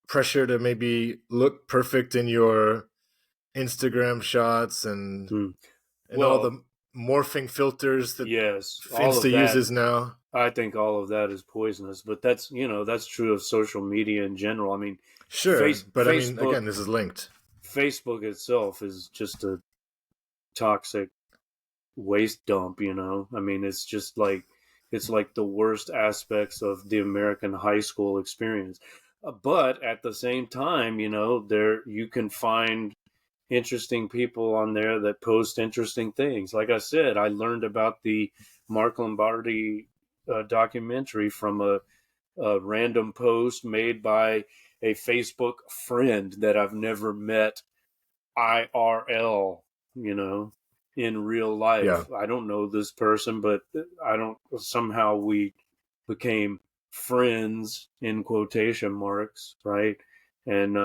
A: pressure to maybe look perfect in your Instagram shots
B: Hmm.
A: and all
B: Well,
A: the morphing filters that
B: yes, all
A: Insta
B: of that.
A: uses now.
B: I think all of that is poisonous, but that's true of social media in general. I mean,
A: Sure, but I mean,
B: Facebook
A: again, this is linked.
B: Facebook itself is just a toxic waste dump. I mean, it's like the worst aspects of the American high school experience. But at the same time, there you can find interesting people on there that post interesting things. Like I said, I learned about the Mark Lombardi documentary from a random post made by a Facebook friend that I've never met IRL, you know, in real
A: Yeah.
B: life. I don't know this person, but I don't, somehow we became friends in quotation marks, right? And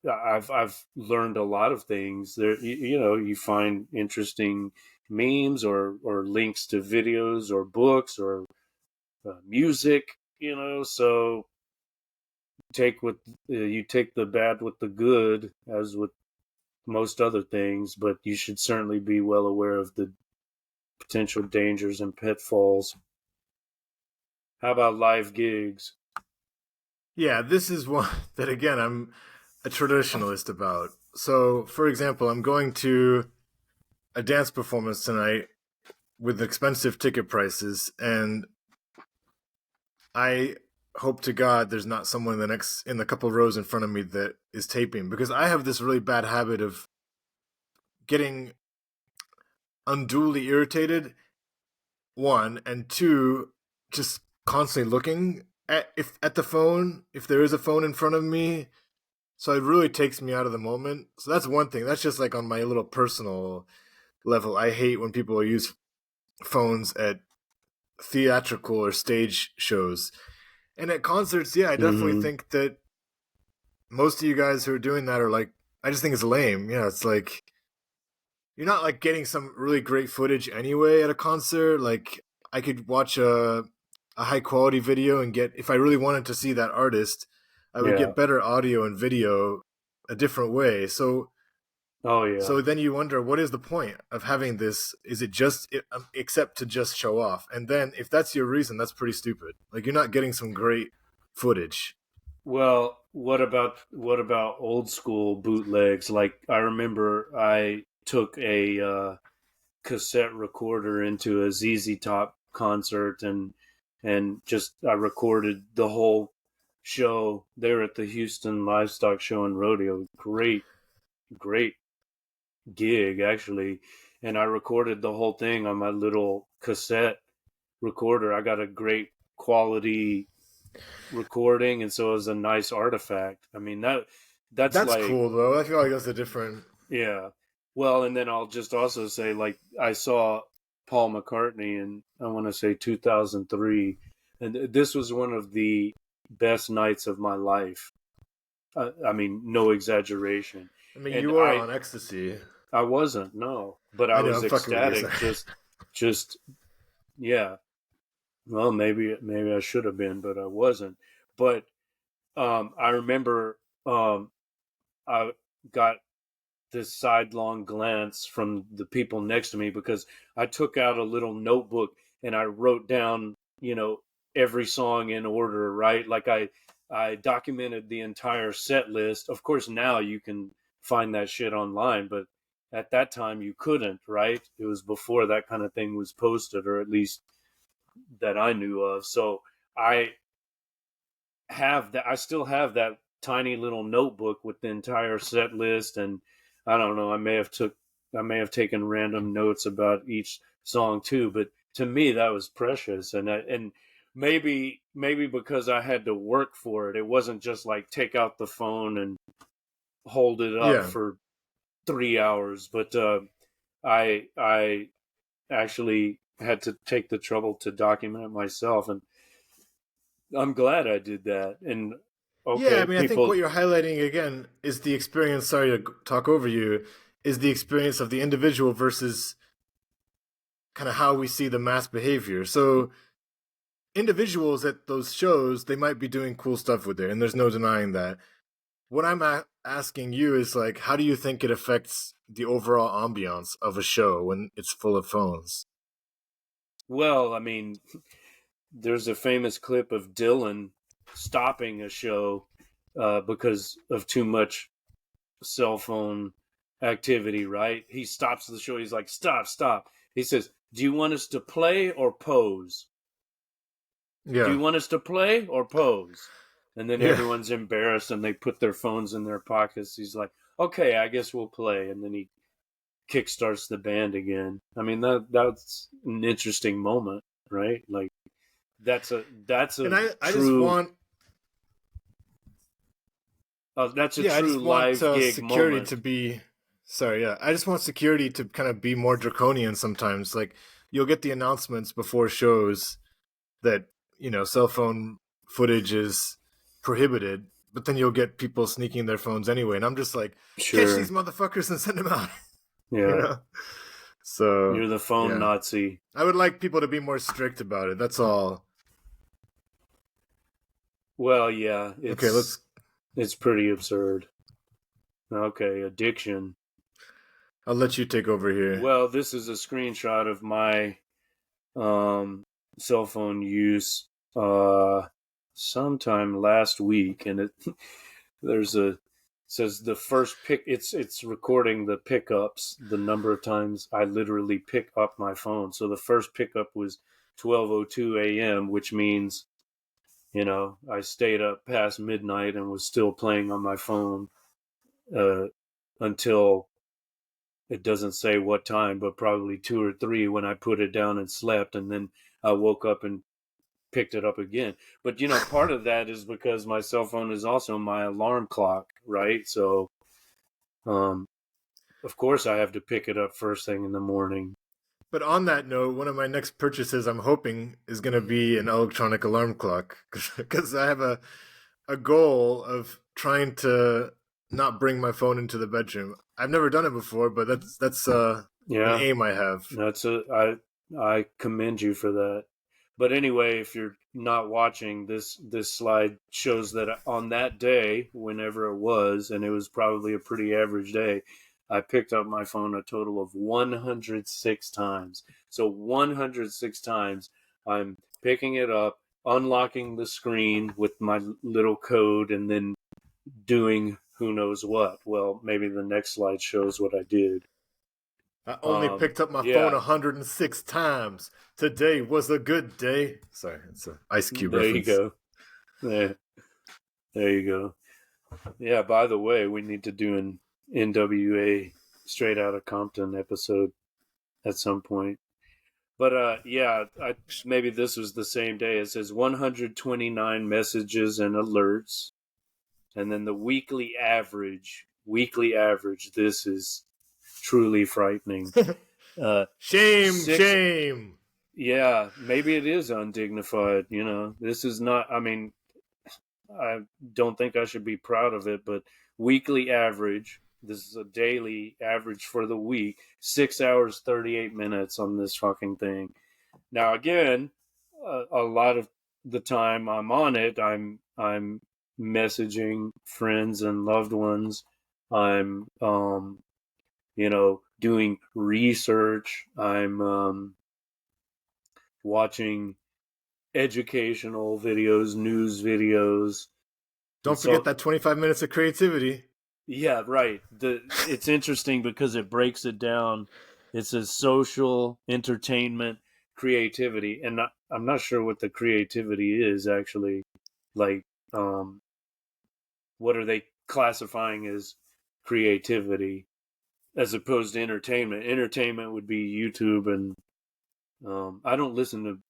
B: I've learned a lot of things there. You find interesting memes or links to videos or books or music, so you take the bad with the good, as with most other things, but you should certainly be well aware of the potential dangers and pitfalls. How about live gigs?
A: Yeah, this is one that again I'm a traditionalist about. So, for example, I'm going to a dance performance tonight with expensive ticket prices, and I hope to God there's not someone in the couple rows in front of me that is taping, because I have this really bad habit of getting unduly irritated. One, and two, just constantly looking at the phone if there is a phone in front of me. So it really takes me out of the moment. So that's one thing. That's just like on my little personal level. I hate when people use phones at theatrical or stage shows. And at concerts, yeah, I definitely
B: Mm-hmm.
A: think that most of you guys who are doing that are like, I just think it's lame. Yeah, it's like you're not like getting some really great footage anyway at a concert. Like I could watch a high quality video and get, if I really wanted to see that artist, I would
B: Yeah.
A: get better audio and video a different way.
B: Oh yeah.
A: So then you wonder, what is the point of having this? Is it just except to just show off? And then if that's your reason, that's pretty stupid. Like you're not getting some great footage.
B: Well, what about old school bootlegs? Like I remember I took a cassette recorder into a ZZ Top concert, and just I recorded the whole show there at the Houston Livestock Show and Rodeo. Great gig actually, and I recorded the whole thing on my little cassette recorder. I got a great quality recording, and so it was a nice artifact. I mean that's
A: That's
B: like,
A: cool though. I feel like that's a different.
B: yeah. Well, and then I'll just also say, like, I saw Paul McCartney in, I want to say, 2003, and this was one of the best nights of my life. I mean, no exaggeration.
A: I mean,
B: And
A: you were on ecstasy.
B: I wasn't, no, but I
A: I know.
B: was
A: I'm fucking with you.
B: ecstatic.
A: Sorry.
B: Just, yeah. Well, maybe I should have been, but I wasn't. But I remember I got this sidelong glance from the people next to me because I took out a little notebook and I wrote down, every song in order, right? Like I documented the entire set list. Of course, now you can find that shit online, but at that time you couldn't, right? It was before that kind of thing was posted, or at least that I knew of. So I I still have that tiny little notebook with the entire set list, and I don't know, I may have taken random notes about each song too, but to me that was precious. And maybe because I had to work for it, it wasn't just like take out the phone and hold it up
A: Yeah.
B: for 3 hours, but I actually had to take the trouble to document it myself, and I'm glad I did that. And
A: Yeah, I
B: okay,
A: mean, I think
B: people,
A: what you're highlighting again is the experience. Sorry to talk over you. Is the experience of the individual versus kind of how we see the mass behavior. So individuals at those shows, they might be doing cool stuff with it, and there's no denying that. What I'm asking you is like, how do you think it affects the overall ambiance of a show when it's full of phones?
B: well, I mean, there's a famous clip of Dylan stopping a show because of too much cell phone activity, right? He stops the show. He's like, stop, stop. He says, do you want us to play or pose? Do
A: Yeah,
B: you want us to play or pose? And then
A: yeah.
B: everyone's embarrassed and they put their phones in their pockets. He's like, okay, I guess we'll play. And then he kickstarts the band again. I mean, that's an interesting moment, right? Like that's
A: And
B: a
A: I just
B: true
A: want,
B: that's a
A: yeah, I
B: true
A: just want
B: live gig
A: security
B: moment.
A: to be. Sorry, yeah, I just want security to kind of be more draconian sometimes. Like you'll get the announcements before shows that cell phone footage is prohibited, but then you'll get people sneaking their phones anyway, and I'm just like, catch these
B: Sure,
A: motherfuckers and send them out. you
B: yeah,
A: know. So
B: you're the phone
A: yeah,
B: Nazi.
A: I would like people to be more strict about it. That's all.
B: Well, yeah,
A: Okay,
B: it's pretty absurd. Okay, addiction.
A: I'll let you take over here.
B: Well, this is a screenshot of my um, cell phone use sometime last week, and it there's a says the first pick. It's recording the pickups, the number of times I literally pick up my phone. So the first pickup was 12:02 a.m., which means I stayed up past midnight and was still playing on my phone uh, until it doesn't say what time, but probably 2 or 3 when I put it down and slept, and then I woke up and picked it up again. But part of that is because my cell phone is also my alarm clock, right? So, um, of course, I have to pick it up first thing in the morning.
A: But on that note, one of my next purchases, I'm hoping, is going to be an electronic alarm clock because I have a goal of trying to not bring my phone into the bedroom. I've never done it before, but that's an
B: Yeah,
A: aim I have.
B: I commend you for that. But anyway, if you're not watching, this slide shows that on that day, whenever it was, and it was probably a pretty average day, I picked up my phone a total of 106 times. So 106 times I'm picking it up, unlocking the screen with my little code, and then doing who knows what. Well, maybe the next slide shows what I did.
A: I only picked up my phone
B: Yeah,
A: 106 times. Today was a good day. Sorry, it's an Ice Cube
B: there you
A: reference.
B: go. There you go. Yeah, by the way, we need to do an NWA Straight Outta Compton episode at some point. But yeah, maybe this was the same day. It says 129 messages and alerts, and then the weekly average. Weekly average. This is truly frightening.
A: Shame,
B: Six.
A: shame.
B: Yeah, maybe it is undignified. This is not. I mean, I don't think I should be proud of it, but weekly average. This is a daily average for the week. 6 hours, 38 minutes on this fucking thing. Now, again, a lot of the time I'm on it, I'm messaging friends and loved ones. I'm, doing research. I'm watching educational videos, news videos. And
A: Don't forget
B: so,
A: that 25 minutes of creativity.
B: yeah, right. It's interesting because it breaks it down. It says social, entertainment, creativity, and I'm not sure what the creativity is actually. Like, what are they classifying as creativity as opposed to entertainment? Entertainment would be YouTube, and I don't listen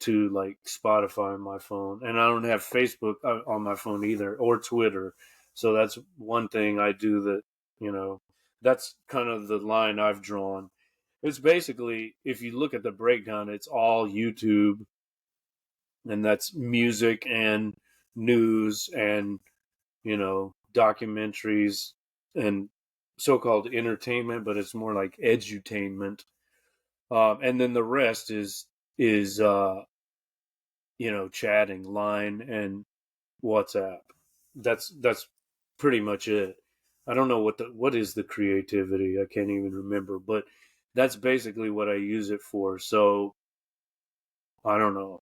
B: to like Spotify on my phone, and I don't have Facebook on my phone either, or Twitter. So that's one thing I do that, that's kind of the line I've drawn. It's basically, if you look at the breakdown, it's all YouTube, and that's music and news and, documentaries and so-called entertainment, but it's more like edutainment. And then the rest is chatting, Line and WhatsApp. That's pretty much it. I don't know what is the creativity. I can't even remember, but that's basically what I use it for. So I don't know.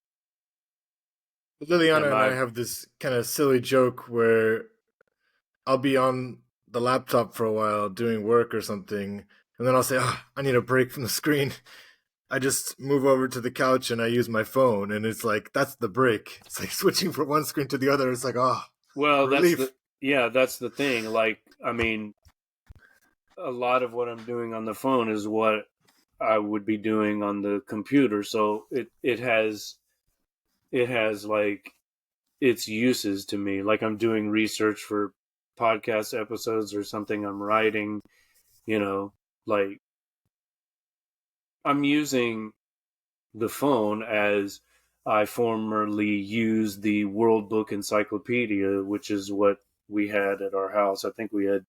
A: Liliana
B: Am
A: and I
B: I?
A: have this kind of silly joke where I'll be on the laptop for a while doing work or something, and then I'll say, oh, I need a break from the screen. I just move over to the couch and I use my phone, and it's like, that's the break. It's like switching from one screen to the other. It's like, oh,
B: Well,
A: relief.
B: that's the thing. Like, I mean, a lot of what I'm doing on the phone is what I would be doing on the computer. So it has like its uses to me. Like I'm doing research for podcast episodes or something I'm writing, you know, like I'm using the phone as I formerly used the World Book Encyclopedia, which is what we had at our house. I think we had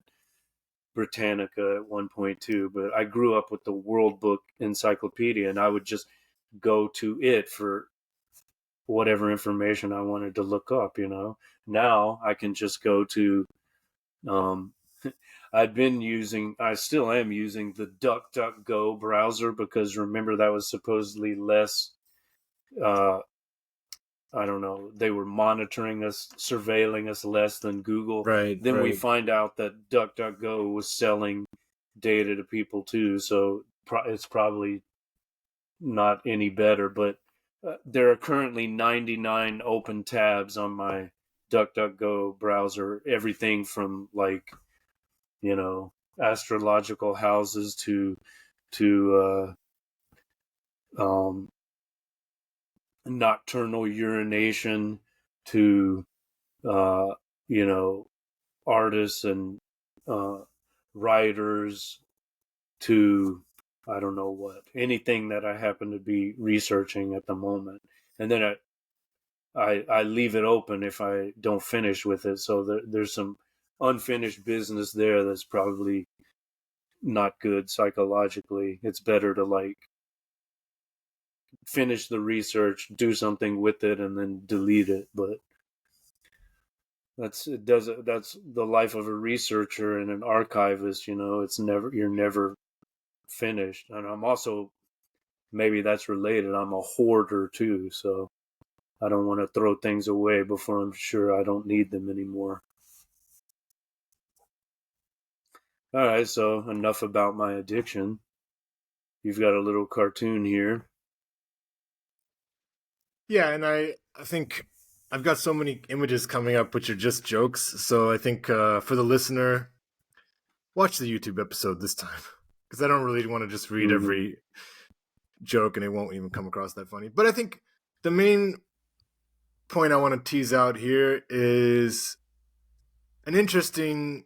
B: Britannica at one point too, but I grew up with the World Book Encyclopedia, and I would just go to it for whatever information I wanted to look up. Now I can just go to. Um, I still am using the DuckDuckGo browser because remember that was supposedly less. Uh, I don't know. They were monitoring us, surveilling us less than Google.
A: Right,
B: Then we
A: right.
B: find out that DuckDuckGo was selling data to people too, so it's probably not any better. But there are currently 99 open tabs on my DuckDuckGo browser. Everything from astrological houses to nocturnal urination to uh, you know artists and uh, writers to I don't know what anything that I happen to be researching at the moment, and then I leave it open if I don't finish with it. So there's some unfinished business there that's probably not good psychologically. It's better to finish the research, do something with it, and then delete it. But that's the life of a researcher and an archivist. You're never finished. And I'm also, maybe that's related, I'm a hoarder too, so I don't want to throw things away before I'm sure I don't need them anymore. All right, so enough about my addiction. You've got a little cartoon here.
A: Yeah, and I think I've got so many images coming up which are just jokes. So I think for the listener, watch the YouTube episode this time because I don't really want to just read
B: Mm-hmm.
A: every joke and it won't even come across that funny. But I think the main point I want to tease out here is an interesting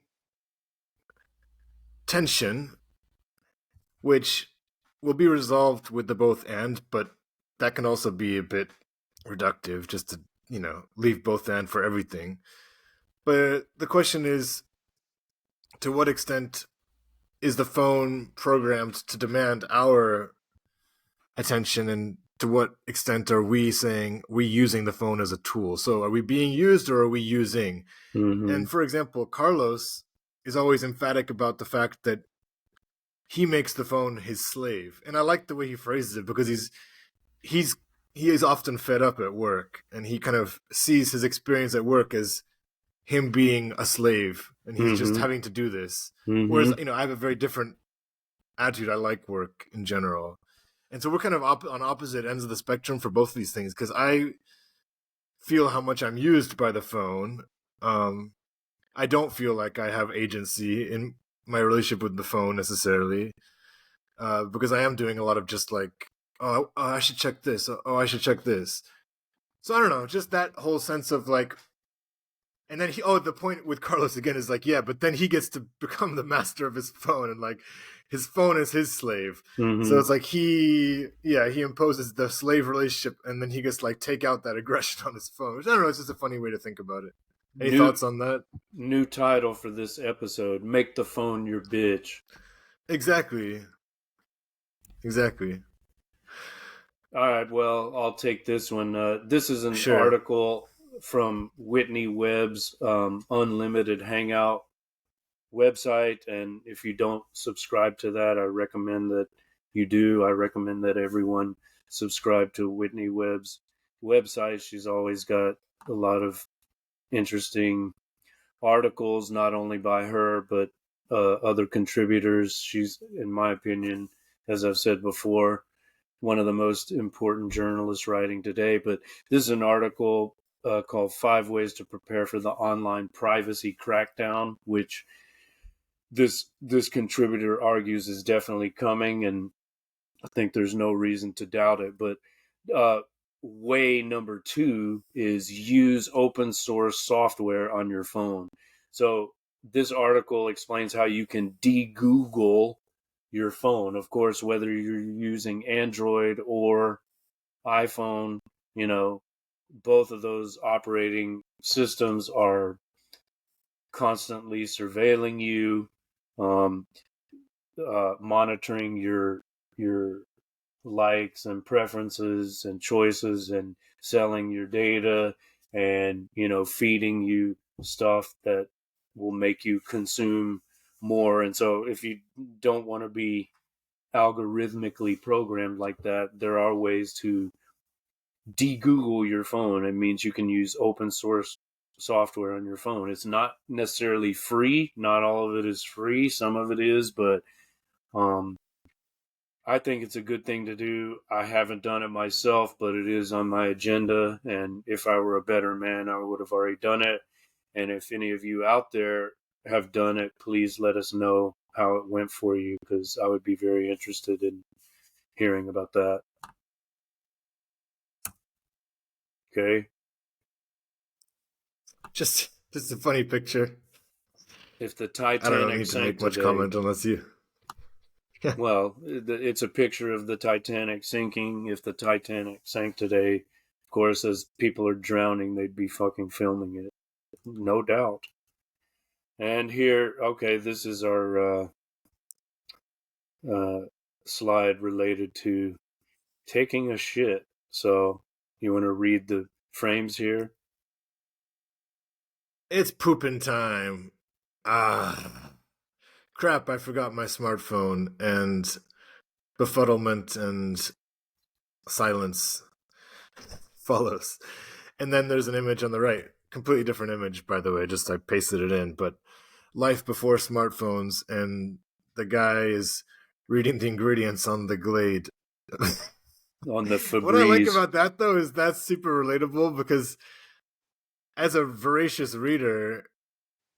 A: tension which will be resolved with the both and, but that can also be a bit reductive just to, leave both and for everything. But the question is, to what extent is the phone programmed to demand our attention, and to what extent are we using the phone as a tool? So are we being used or are we using?
B: Mm-hmm.
A: And for example, Carlos is always emphatic about the fact that he makes the phone his slave. And I like the way he phrases it because he's he is often fed up at work and he kind of sees his experience at work as him being a slave and he's just
B: Mm-hmm.
A: having to do this. Whereas,
B: Mm-hmm.
A: I have a very different attitude. I like work in general. And so we're kind of on opposite ends of the spectrum for both of these things because I feel how much I'm used by the phone. I don't feel like I have agency in my relationship with the phone necessarily because I am doing a lot of just like, oh, I should check this. Oh, I should check this. So I don't know, just that whole sense of like, and then the point with Carlos again is like, yeah, but then he gets to become the master of his phone and like his phone is his slave. So
B: Mm-hmm.
A: it's like he imposes the slave relationship and then he gets to like take out that aggression on his phone. Which, I don't know, it's just a funny way to think about it. Any
B: New
A: thoughts on that?
B: new title for this episode: Make the phone your bitch.
A: Exactly. Exactly.
B: All right, well, I'll take this one. This is an
A: Sure.
B: article from Whitney Webb's Unlimited Hangout website. And if you don't subscribe to that, I recommend that you do. I recommend that everyone subscribe to Whitney Webb's website. She's always got a lot of interesting articles, not only by her, but other contributors. She's, in my opinion, as I've said before, one of the most important journalists writing today. But this is an article called Five Ways to Prepare for the Online Privacy Crackdown, which this contributor argues is definitely coming, and I think there's no reason to doubt it. But uh, way number two is use open source software on your phone. So this article explains how you can de-Google your phone. Of course, whether you're using Android or iPhone, you know, both of those operating systems are constantly surveilling you, um, monitoring your likes and preferences and choices and selling your data and, feeding you stuff that will make you consume more. And so if you don't want to be algorithmically programmed like that, there are ways to de-Google your phone. It means you can use open source software on your phone. It's not necessarily free. Not all of it is free. Some of it is, but um, I think it's a good thing to do. I haven't done it myself, but it is on my agenda. And if I were a better man, I would have already done it. And if any of you out there have done it, please let us know how it went for you, because I would be very interested in hearing about that. Okay.
A: Just a funny picture.
B: If the
A: I don't
B: Titanic
A: need to
B: sank
A: make much
B: today,
A: comment unless you.
B: well, it's a picture of the Titanic sinking. If the Titanic sank today, of course, as people are drowning, they'd be fucking filming it. No doubt. And here, okay, this is our slide related to taking a shit. So, you want to read the frames here?
A: It's pooping time. Ah. Crap, I forgot my smartphone, and befuddlement and silence follows. And then there's an image on the right. Completely different image, by the way, just I pasted it in, but life before smartphones, and the guy is reading the ingredients on the Glade.
B: On the
A: What I like
B: Febreze.
A: about that, though, is that's super relatable because as a voracious reader,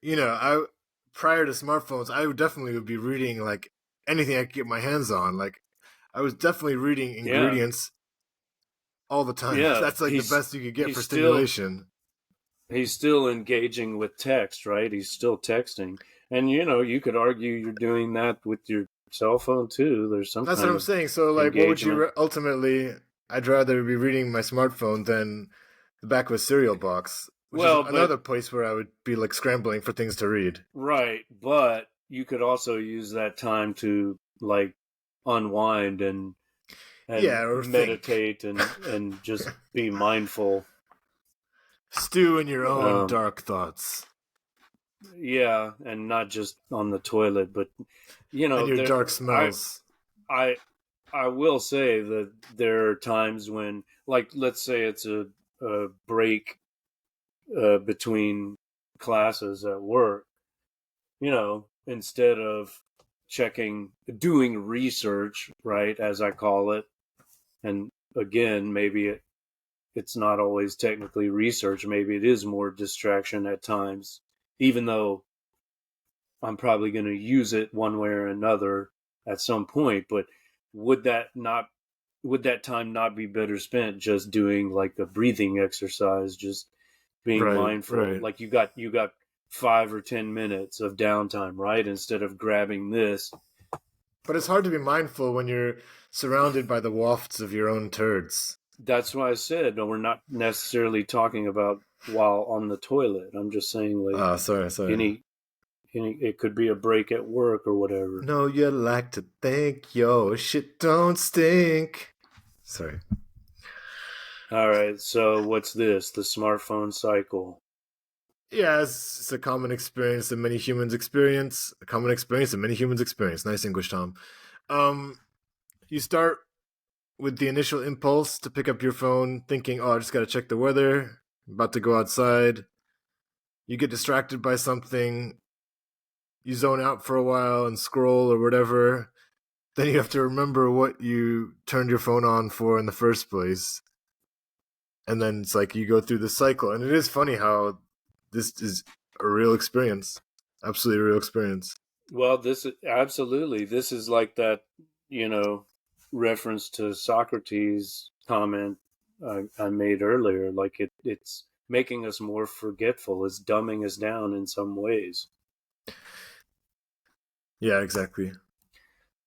A: I prior to smartphones, I would be reading like anything I could get my hands on. Like I was definitely reading
B: Yeah,
A: ingredients all the time.
B: yeah.
A: That's like the best you could get
B: He's
A: for
B: still
A: stimulation.
B: he's still engaging with text, right? He's still texting. And you could argue you're doing that with your cell phone too. There's some
A: That's what
B: kind
A: I'm
B: of
A: saying. So, like, what would you
B: engagement.
A: ultimately? I'd rather be reading my smartphone than the back of a cereal box, which is
B: Well, but
A: another place where I would be like scrambling for things to read.
B: right, but you could also use that time to like unwind and
A: Yeah, or think.
B: meditate and just be mindful.
A: Stew in your own
B: Um
A: dark thoughts
B: yeah, and not just on the toilet, but
A: and your
B: there
A: dark
B: I
A: smells.
B: I I will say that there are times when, like, let's say it's a break between classes at work, instead of doing research, right, as I call it, and again, maybe it's not always technically research, maybe it is more distraction at times, even though I'm probably going to use it one way or another at some point. But would that not would that time not be better spent just doing like a breathing exercise, just being
A: Right,
B: mindful?
A: right.
B: Like you got 5 or 10 minutes of downtime, right? Instead of grabbing this.
A: But it's hard to be mindful when you're surrounded by the wafts of your own turds.
B: That's why I said no, we're not necessarily talking about while on the toilet. I'm just saying like
A: Sorry, sorry.
B: any it could be a break at work or whatever.
A: No, you like to think your shit don't stink. Sorry.
B: All right, so what's this? The smartphone cycle.
A: Yeah, it's a common experience that many humans experience. A common experience that many humans experience. Nice English, Tom. Um, you start with the initial impulse to pick up your phone, thinking, "Oh, I just got to check the weather. I'm about to go outside." You get distracted by something. You zone out for a while and scroll or whatever. Then you have to remember what you turned your phone on for in the first place. And then it's like you go through the cycle. And it is funny how this is a real experience. Absolutely a real experience.
B: Well, this is like that, you know, reference to Socrates' comment I made earlier. Like it's making us more forgetful. It's dumbing us down in some ways.
A: Yeah, exactly.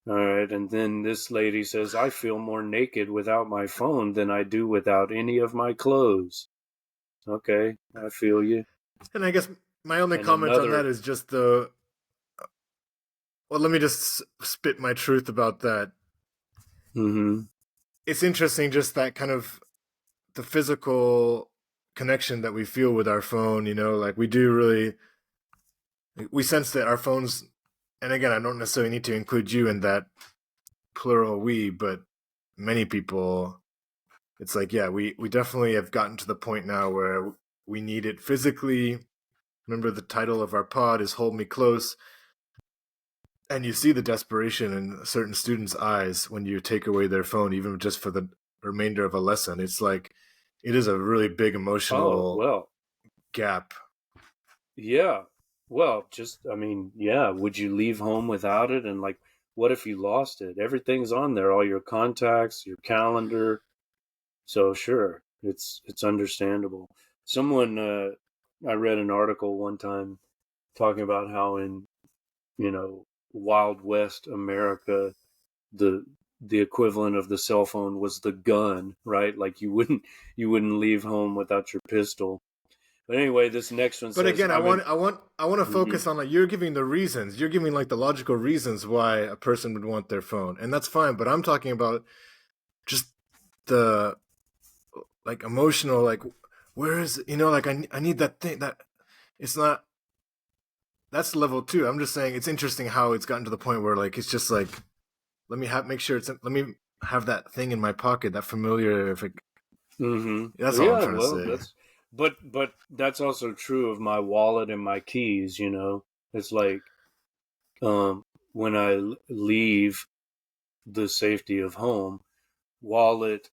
B: All right, and then this lady says, "I feel more naked without my phone than I do without any of my clothes." Okay, I feel you.
A: And I guess my only
B: And
A: comment on that
B: another,
A: is just the. Well, let me just spit my truth about that.
B: mm-hmm.
A: it's interesting just that kind of the physical connection that we feel with our phone, like we do really, we sense that our phones, and again, I don't necessarily need to include you in that plural we, but many people, it's like, yeah, we definitely have gotten to the point now where we need it physically. Remember, the title of our pod is Hold Me Close. And you see the desperation in certain students' eyes when you take away their phone, even just for the remainder of a lesson. It's like, it is a really big
B: Oh,
A: emotional
B: well,
A: gap.
B: yeah. Well, just, I mean, yeah, would you leave home without it? And like, what if you lost it? Everything's on there, all your contacts, your calendar. So sure, it's understandable. Someone, I read an article one time talking about how in, Wild West America, the the equivalent of the cell phone was the gun, right? Like you wouldn't leave home without your pistol. But anyway, this next one
A: But
B: says
A: again,
B: I'm in.
A: I want to
B: Mhm.
A: focus on, like, you're giving the reasons. You're giving like the logical reasons why a person would want their phone, and that's fine. But I'm talking about just the, like, emotional, like, where is it? Like, I need that thing that it's not. That's level two. I'm just saying it's interesting how it's gotten to the point where, like, it's just like, make sure let me have that thing in my pocket, that familiar. If it, that's all I'm
B: Yeah,
A: trying to
B: well,
A: say.
B: but that's also true of my wallet and my keys. It's like um, when I leave the safety of home, wallet,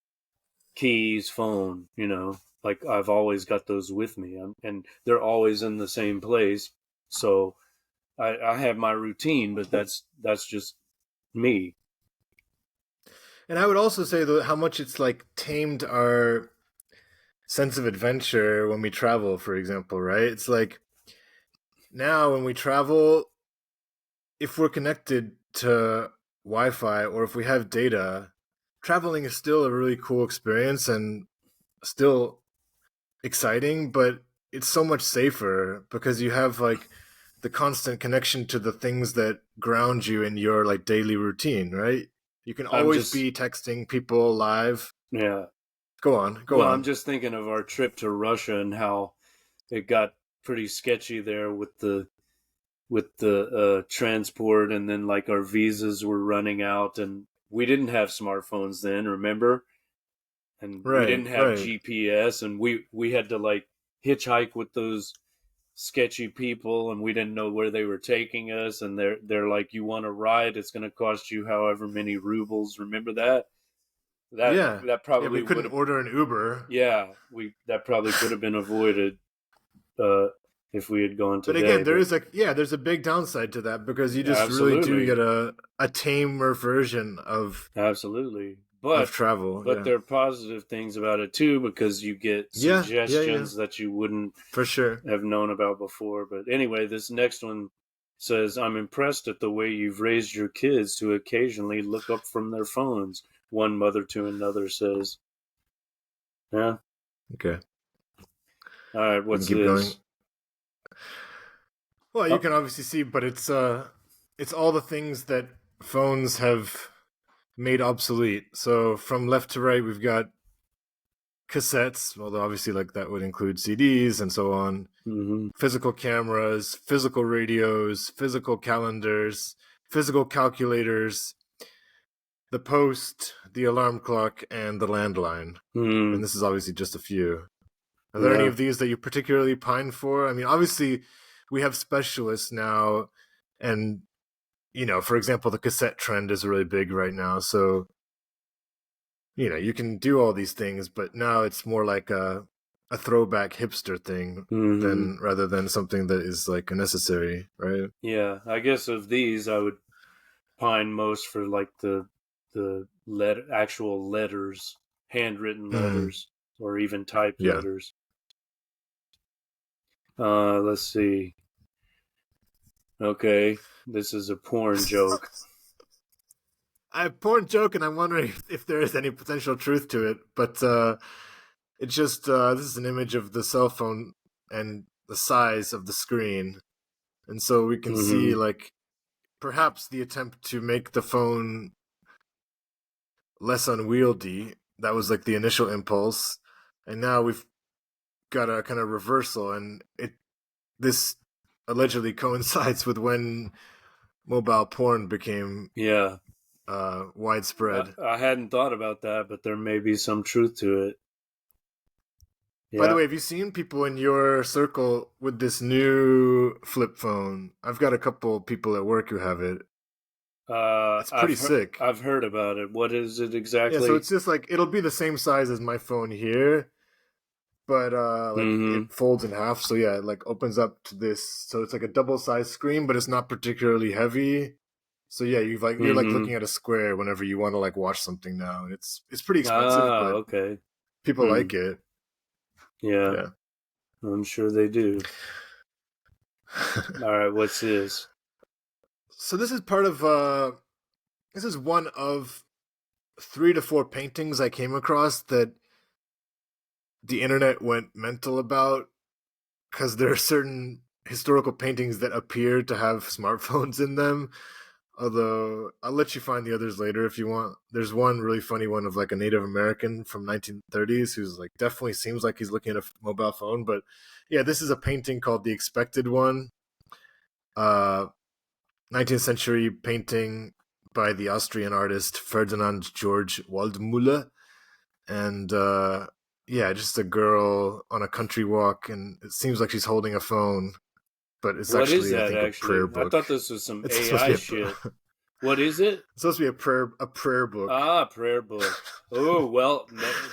B: keys, phone. Like I've always got those with me, and they're always in the same place. So I have my routine, but that's just me.
A: And I would also say, though, how much it's like tamed our sense of adventure when we travel, for example, right? It's like now when we travel, if we're connected to Wi-Fi or if we have data, traveling is still a really cool experience and still exciting, but it's so much safer because you have, like, the constant connection to the things that ground you in your, like, daily routine, right? You can
B: I'm
A: always
B: just
A: be texting people live.
B: Yeah.
A: Go on, go
B: Well, I'm
A: on.
B: just thinking of our trip to Russia and how it got pretty sketchy there with the transport, and then like our visas were running out, and we didn't have smartphones then, remember? And we
A: Right,
B: didn't have
A: right.
B: GPS, and we had to like hitchhike with those sketchy people, and we didn't know where they were taking us, and they're like, you want a ride, it's going to cost you however many rubles. Remember that? that
A: Yeah.
B: that
A: Yeah, we
B: probably would
A: couldn't
B: have
A: order an Uber.
B: yeah, we that probably could have been avoided uh if we had gone
A: But
B: today.
A: again,
B: But
A: there's a big downside to that because you just really do
B: absolutely,
A: get a tamer version
B: absolutely.
A: of
B: but
A: travel.
B: but
A: Yeah.
B: there are positive things about it too, because you get
A: Yeah, yeah, yeah.
B: suggestions that you wouldn't
A: For sure.
B: have known about before. But anyway, this next one says, I'm impressed at the way you've raised your kids to occasionally look up from their phones, one mother to another says. Yeah.
A: Okay.
B: All right,
A: We can
B: what's
A: keep going.
B: this?
A: Well, you
B: Oh.
A: can obviously see, but it's all the things that phones have made obsolete. So from left to right, we've got cassettes, although obviously, like, that would include CDs and so on,
B: Mm-hmm.
A: physical cameras, physical radios, physical calendars, physical calculators, the post, the alarm clock, and the landline. And
B: Mm,
A: this is obviously just a few. Are there any
B: yeah.
A: of these that you particularly pine for? I mean, obviously, we have specialists now, and, for example, the cassette trend is really big right now. So, you can do all these things, but now it's more like a throwback hipster thing
B: Mm-hmm.
A: than rather than something that is, like, a necessary, right?
B: Yeah, I guess of these, I would pine most for like the actual letters, handwritten
A: Mm,
B: letters, or even typed
A: yeah.
B: letters. Let's see. Okay, this is a porn joke.
A: I have porn joke, and I'm wondering if there is any potential truth to it, but it's just this is an image of the cell phone and the size of the screen, and so we can see,
B: Mm-hmm.
A: like, perhaps the attempt to make the phone less unwieldy. That was like the initial impulse, and now we've got a kind of reversal, and this allegedly coincides with when mobile porn became
B: Yeah.
A: widespread.
B: I hadn't thought about that, but there may be some truth to it.
A: By the
B: Yeah.
A: way, have you seen people in your circle with this new flip phone? I've got a couple people at work who have it. It's pretty sick.
B: I've heard about it. What is it
A: Yeah, so
B: exactly?
A: it's just like it'll be the same size as my phone here, but like
B: Mm-hmm.
A: it folds in half. So yeah, it like opens up to this. So it's like a double sized screen, but it's not particularly heavy. So yeah, you're like
B: Mm-hmm.
A: looking at a square whenever you want to like watch something now. And it's pretty expensive,
B: Ah,
A: but
B: okay.
A: people
B: Hmm.
A: like it.
B: Yeah,
A: Yeah.
B: I'm sure they do. All right, what's this?
A: So this is part of this is one of 3 to 4 paintings I came across that the internet went mental about because there are certain historical paintings that appear to have smartphones in them. Although I'll let you find the others later if you want. There's one really funny one of like a Native American from 1930s who's like definitely seems like he's looking at a mobile phone. But yeah, this is a painting called The Expected One, 19th century painting by the Austrian artist Ferdinand Georg Waldmüller, and yeah, just a girl on a country walk, and it seems like she's holding a phone, but it's
B: What is
A: actually I
B: that
A: think a prayer
B: actually? I
A: book.
B: thought this was some
A: It's supposed to
B: AI
A: be
B: shit.
A: a
B: What is it?
A: it's supposed to be a prayer book.
B: Ah, prayer book. Oh, well,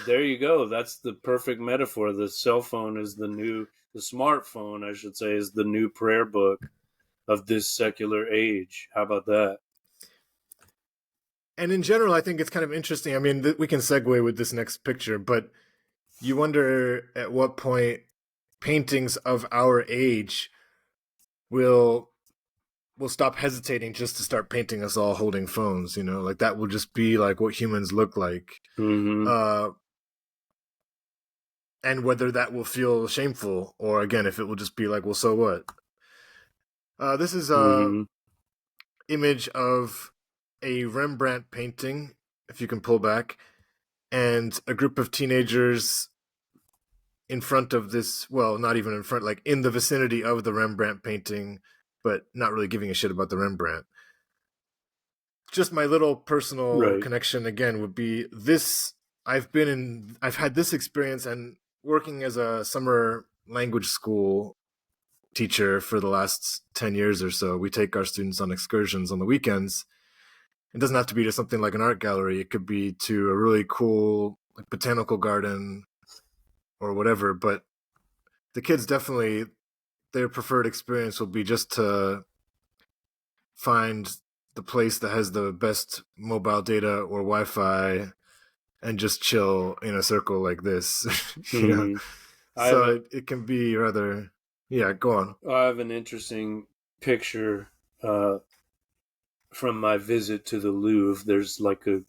B: there you go. That's the perfect metaphor. The cell phone is the smartphone, I should say, is the new prayer book of this secular age. How about that?
A: And in general, I think it's kind of interesting. I mean, we can segue with this next picture, but you wonder at what point paintings of our age will stop hesitating just to start painting us all holding phones. You know, like that will just be like what humans look like.
B: Mm-hmm.
A: Uh, and whether that will feel shameful or again if it will just be like, well, so what. This is a
B: Mm-hmm.
A: image of a Rembrandt painting, if you can pull back, and a group of teenagers in front of this, well, not even in front, like in the vicinity of the Rembrandt painting, but not really giving a shit about the Rembrandt. Just my little personal
B: Right.
A: connection again would be this. I've had this experience, and working as a summer language school teacher for the last 10 years or so, we take our students on excursions on the weekends. It doesn't have to be to something like an art gallery. It could be to a really cool like botanical garden or whatever. But the kids definitely, their preferred experience will be just to find the place that has the best mobile data or Wi-Fi and just chill in a circle like this. you know,
B: Mm-hmm. I have
A: so
B: a
A: it can be rather, yeah. Go on.
B: I have an interesting picture uh, from my visit to the Louvre. There's like a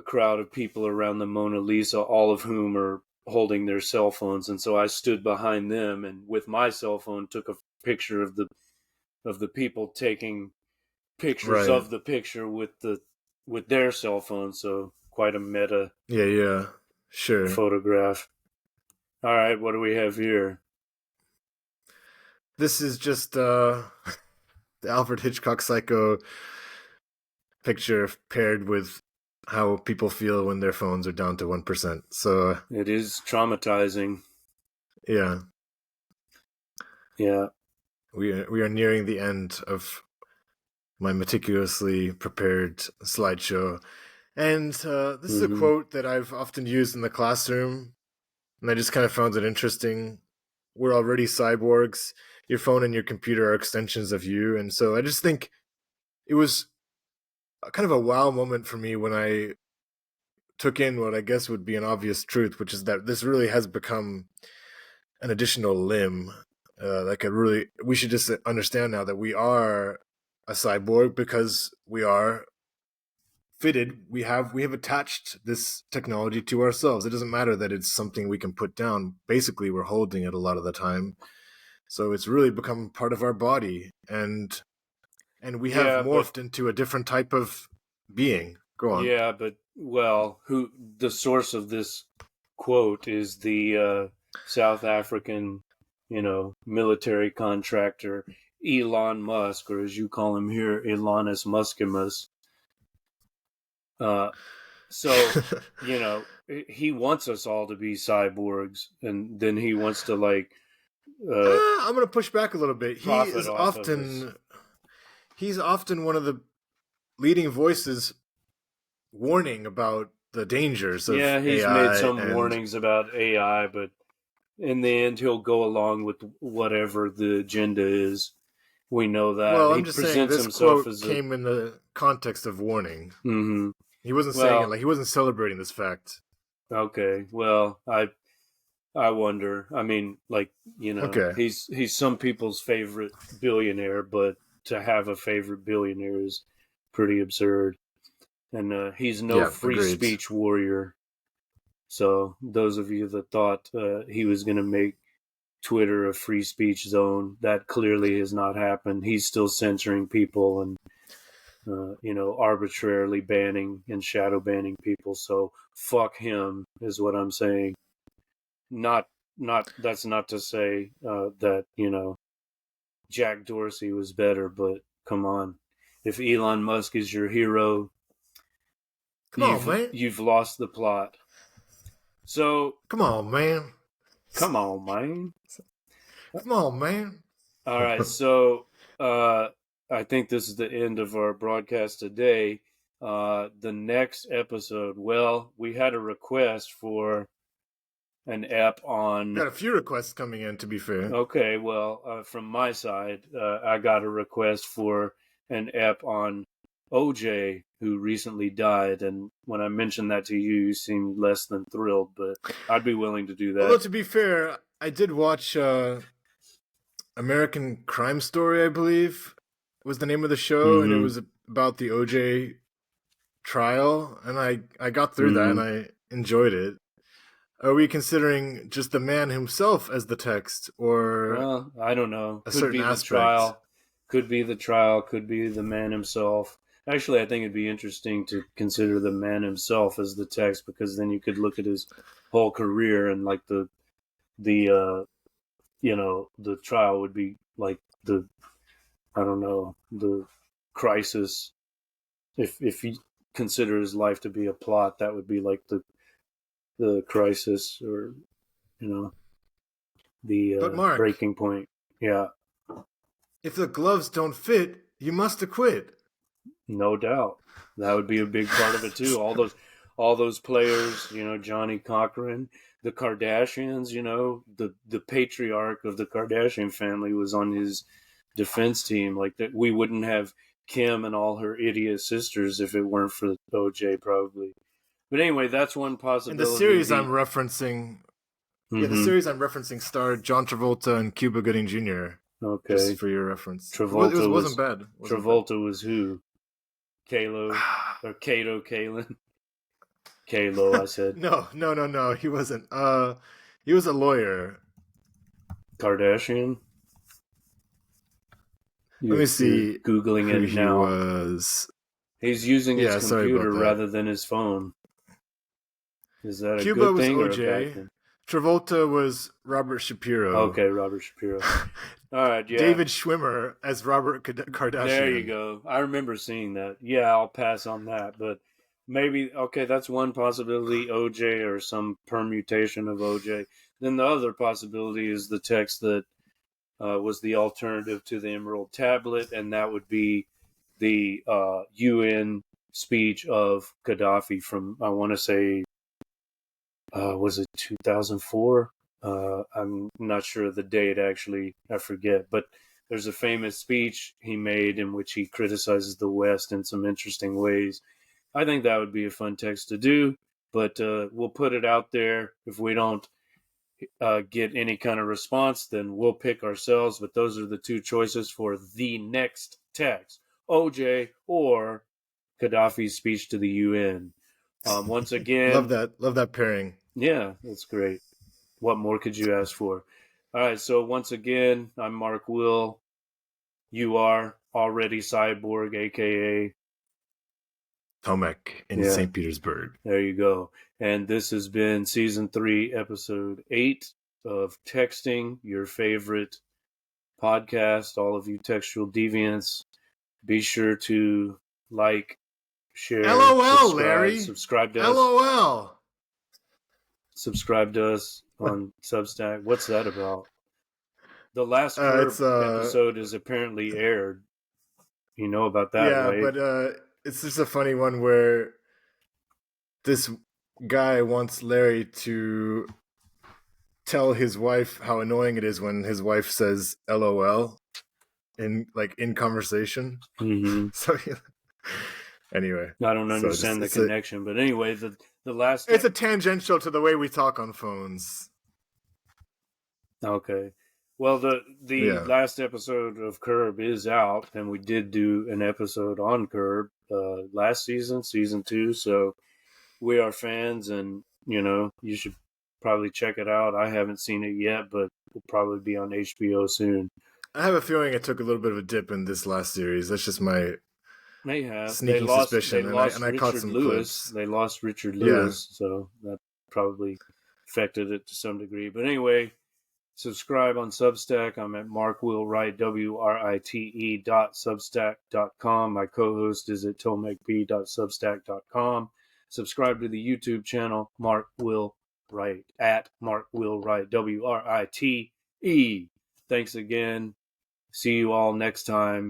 B: crowd of people around the Mona Lisa, all of whom are holding their cell phones, and so I stood behind them and with my cell phone took a picture of the people taking pictures
A: Right.
B: of the picture with their cell phone. So quite a meta
A: Yeah. Yeah. Sure.
B: photograph. All right, what do we have here?
A: This is just the Alfred Hitchcock Psycho picture paired with how people feel when their phones are down to 1%. So
B: It is traumatizing.
A: yeah,
B: Yeah.
A: we are nearing the end of my meticulously prepared slideshow, and this is a
B: Mm-hmm.
A: quote that I've often used in the classroom, and I just kind of found it interesting. We're already cyborgs. Your phone and your computer are extensions of you, and so I just think it was kind of a wow moment for me when I took in what I guess would be an obvious truth, which is that this really has become an additional limb. Like a really, we should just understand now that we are a cyborg because we are fitted. We have attached this technology to ourselves. It doesn't matter that it's something we can put down. Basically, we're holding it a lot of the time. So it's really become part of our body, and we have
B: Yeah, but
A: morphed into a different type of being. Go on.
B: yeah, but Well, who the source of this quote is the South African, military contractor Elon Musk, or as you call him here, Elonus Muskimus. Uh, so, he wants us all to be cyborgs, and then he wants to
A: I'm gonna push back a little bit.
B: profit off of us.
A: He's often one of the leading voices warning about the dangers of
B: Yeah, he's made
A: AI
B: some
A: and
B: warnings about AI, but in the end, he'll go along with whatever the agenda is. We know that
A: well,
B: he
A: I'm just saying
B: presents
A: this
B: himself
A: quote
B: as a.
A: came in the context of warning.
B: Mm-hmm.
A: He wasn't saying it
B: Well,
A: like he wasn't celebrating this fact.
B: okay. Well, I wonder. I mean,
A: Okay.
B: he's some people's favorite billionaire, but to have a favorite billionaire is pretty absurd. And he's no
A: Yeah,
B: free
A: agreed.
B: speech warrior. So those of you that thought he was going to make Twitter a free speech zone, that clearly has not happened. He's still censoring people and arbitrarily banning and shadow banning people. So fuck him is what I'm saying. Not that's not to say that Jack Dorsey was better, but come on, if Elon Musk is your hero,
A: Come on, man.
B: you've lost the plot. So
A: Come on, man.
B: come on, man.
A: Come on, man.
B: All right, so I think this is the end of our broadcast today. The next episode, well, we had a request for an app on.
A: Got a few requests coming in, to be fair.
B: Okay, well, from my side, I got a request for an app on OJ, who recently died. And when I mentioned that to you, you seemed less than thrilled, but I'd be willing to do that.
A: Although, to be fair, I did watch American Crime Story, I believe was the name of the show, and it was about the OJ trial, and I got through that, and I enjoyed it. Are we considering just the man himself as the text, or
B: Well, I don't know.
A: a
B: Could
A: certain
B: be the
A: aspect?
B: trial. Could be the trial. Could be the man himself. Actually, I think it'd be interesting to consider the man himself as the text, because then you could look at his whole career, and like the the trial would be like I don't know, the crisis. If you consider his life to be a plot, that would be like the crisis, or the
A: But Mark,
B: breaking point. Yeah,
A: if the gloves don't fit, you must acquit.
B: no doubt. That would be a big part of it too. All those players, Johnny Cochran, the Kardashians, the patriarch of the Kardashian family was on his defense team. Like that, we wouldn't have Kim and all her idiot sisters if it weren't for OJ, probably. But anyway, that's one
A: And the
B: possibility.
A: series I'm referencing, the
B: Mm-hmm.
A: series I'm referencing starred John Travolta and Cuba Gooding Jr.
B: Okay.
A: Just for your reference,
B: Travolta
A: wasn't bad.
B: Travolta was who? Kalo or Kato Kalin? Kalo, I said.
A: No. He wasn't. He was a lawyer.
B: Kardashian?
A: Let me see
B: You're Googling
A: who
B: it
A: he
B: now.
A: was.
B: He's using his
A: Sorry about
B: computer
A: that.
B: rather than his phone. Is that a
A: Cuba
B: good
A: was
B: thing or a
A: OJ.
B: bad thing?
A: Travolta was Robert Shapiro.
B: Okay, Robert Shapiro. All right, yeah.
A: David Schwimmer as Robert Kardashian.
B: There you go. I remember seeing that. Yeah, I'll pass on that. But maybe, okay, that's one possibility, OJ or some permutation of OJ. Then the other possibility is the text that was the alternative to the Emerald Tablet, and that would be the UN speech of Gaddafi from, I want to say, was it 2004? I'm not sure of the date, actually. I forget. But there's a famous speech he made in which he criticizes the West in some interesting ways. I think that would be a fun text to do, but we'll put it out there. If we don't get any kind of response, then we'll pick ourselves. But those are the two choices for the next text: OJ or Gaddafi's speech to the UN. Once again,
A: Love that pairing.
B: yeah, that's great. What more could you ask for? All right, so once again, I'm Mark Will. You are already Cyborg, aka
A: Tomek in
B: Yeah.
A: St. Petersburg.
B: There you go. And this has been season 3, episode 8 of Texting, your favorite podcast. All of you textual deviants, be sure to like, share,
A: LOL, Larry.
B: subscribe to us.
A: LOL.
B: Subscribe to us on Substack. What's that about? The last Curb episode is apparently aired. You know about that, right?
A: Yeah, but it's just a funny one where this guy wants Larry to tell his wife how annoying it is when his wife says LOL in conversation.
B: Mm-hmm.
A: So anyway,
B: I don't understand the connection, but anyway, the last
A: it's a tangential to the way we talk on phones.
B: Okay. Well, the last episode of Curb is out, and we did do an episode on Curb last season, season 2. So we are fans, and you should probably check it out. I haven't seen it yet, but it'll probably be on HBO soon.
A: I have a feeling it took a little bit of a dip in this last series. That's just my sneaking suspicion.
B: And
A: I caught some clips.
B: They lost Richard Lewis, so that probably affected it to some degree. But anyway, subscribe on Substack. I'm at Mark Will Write, WRITE.substack.com. My co-host is at tomekb.substack.com. Subscribe to the YouTube channel, Mark Will Write, at Mark Will Write, WRITE. Thanks again. See you all next time.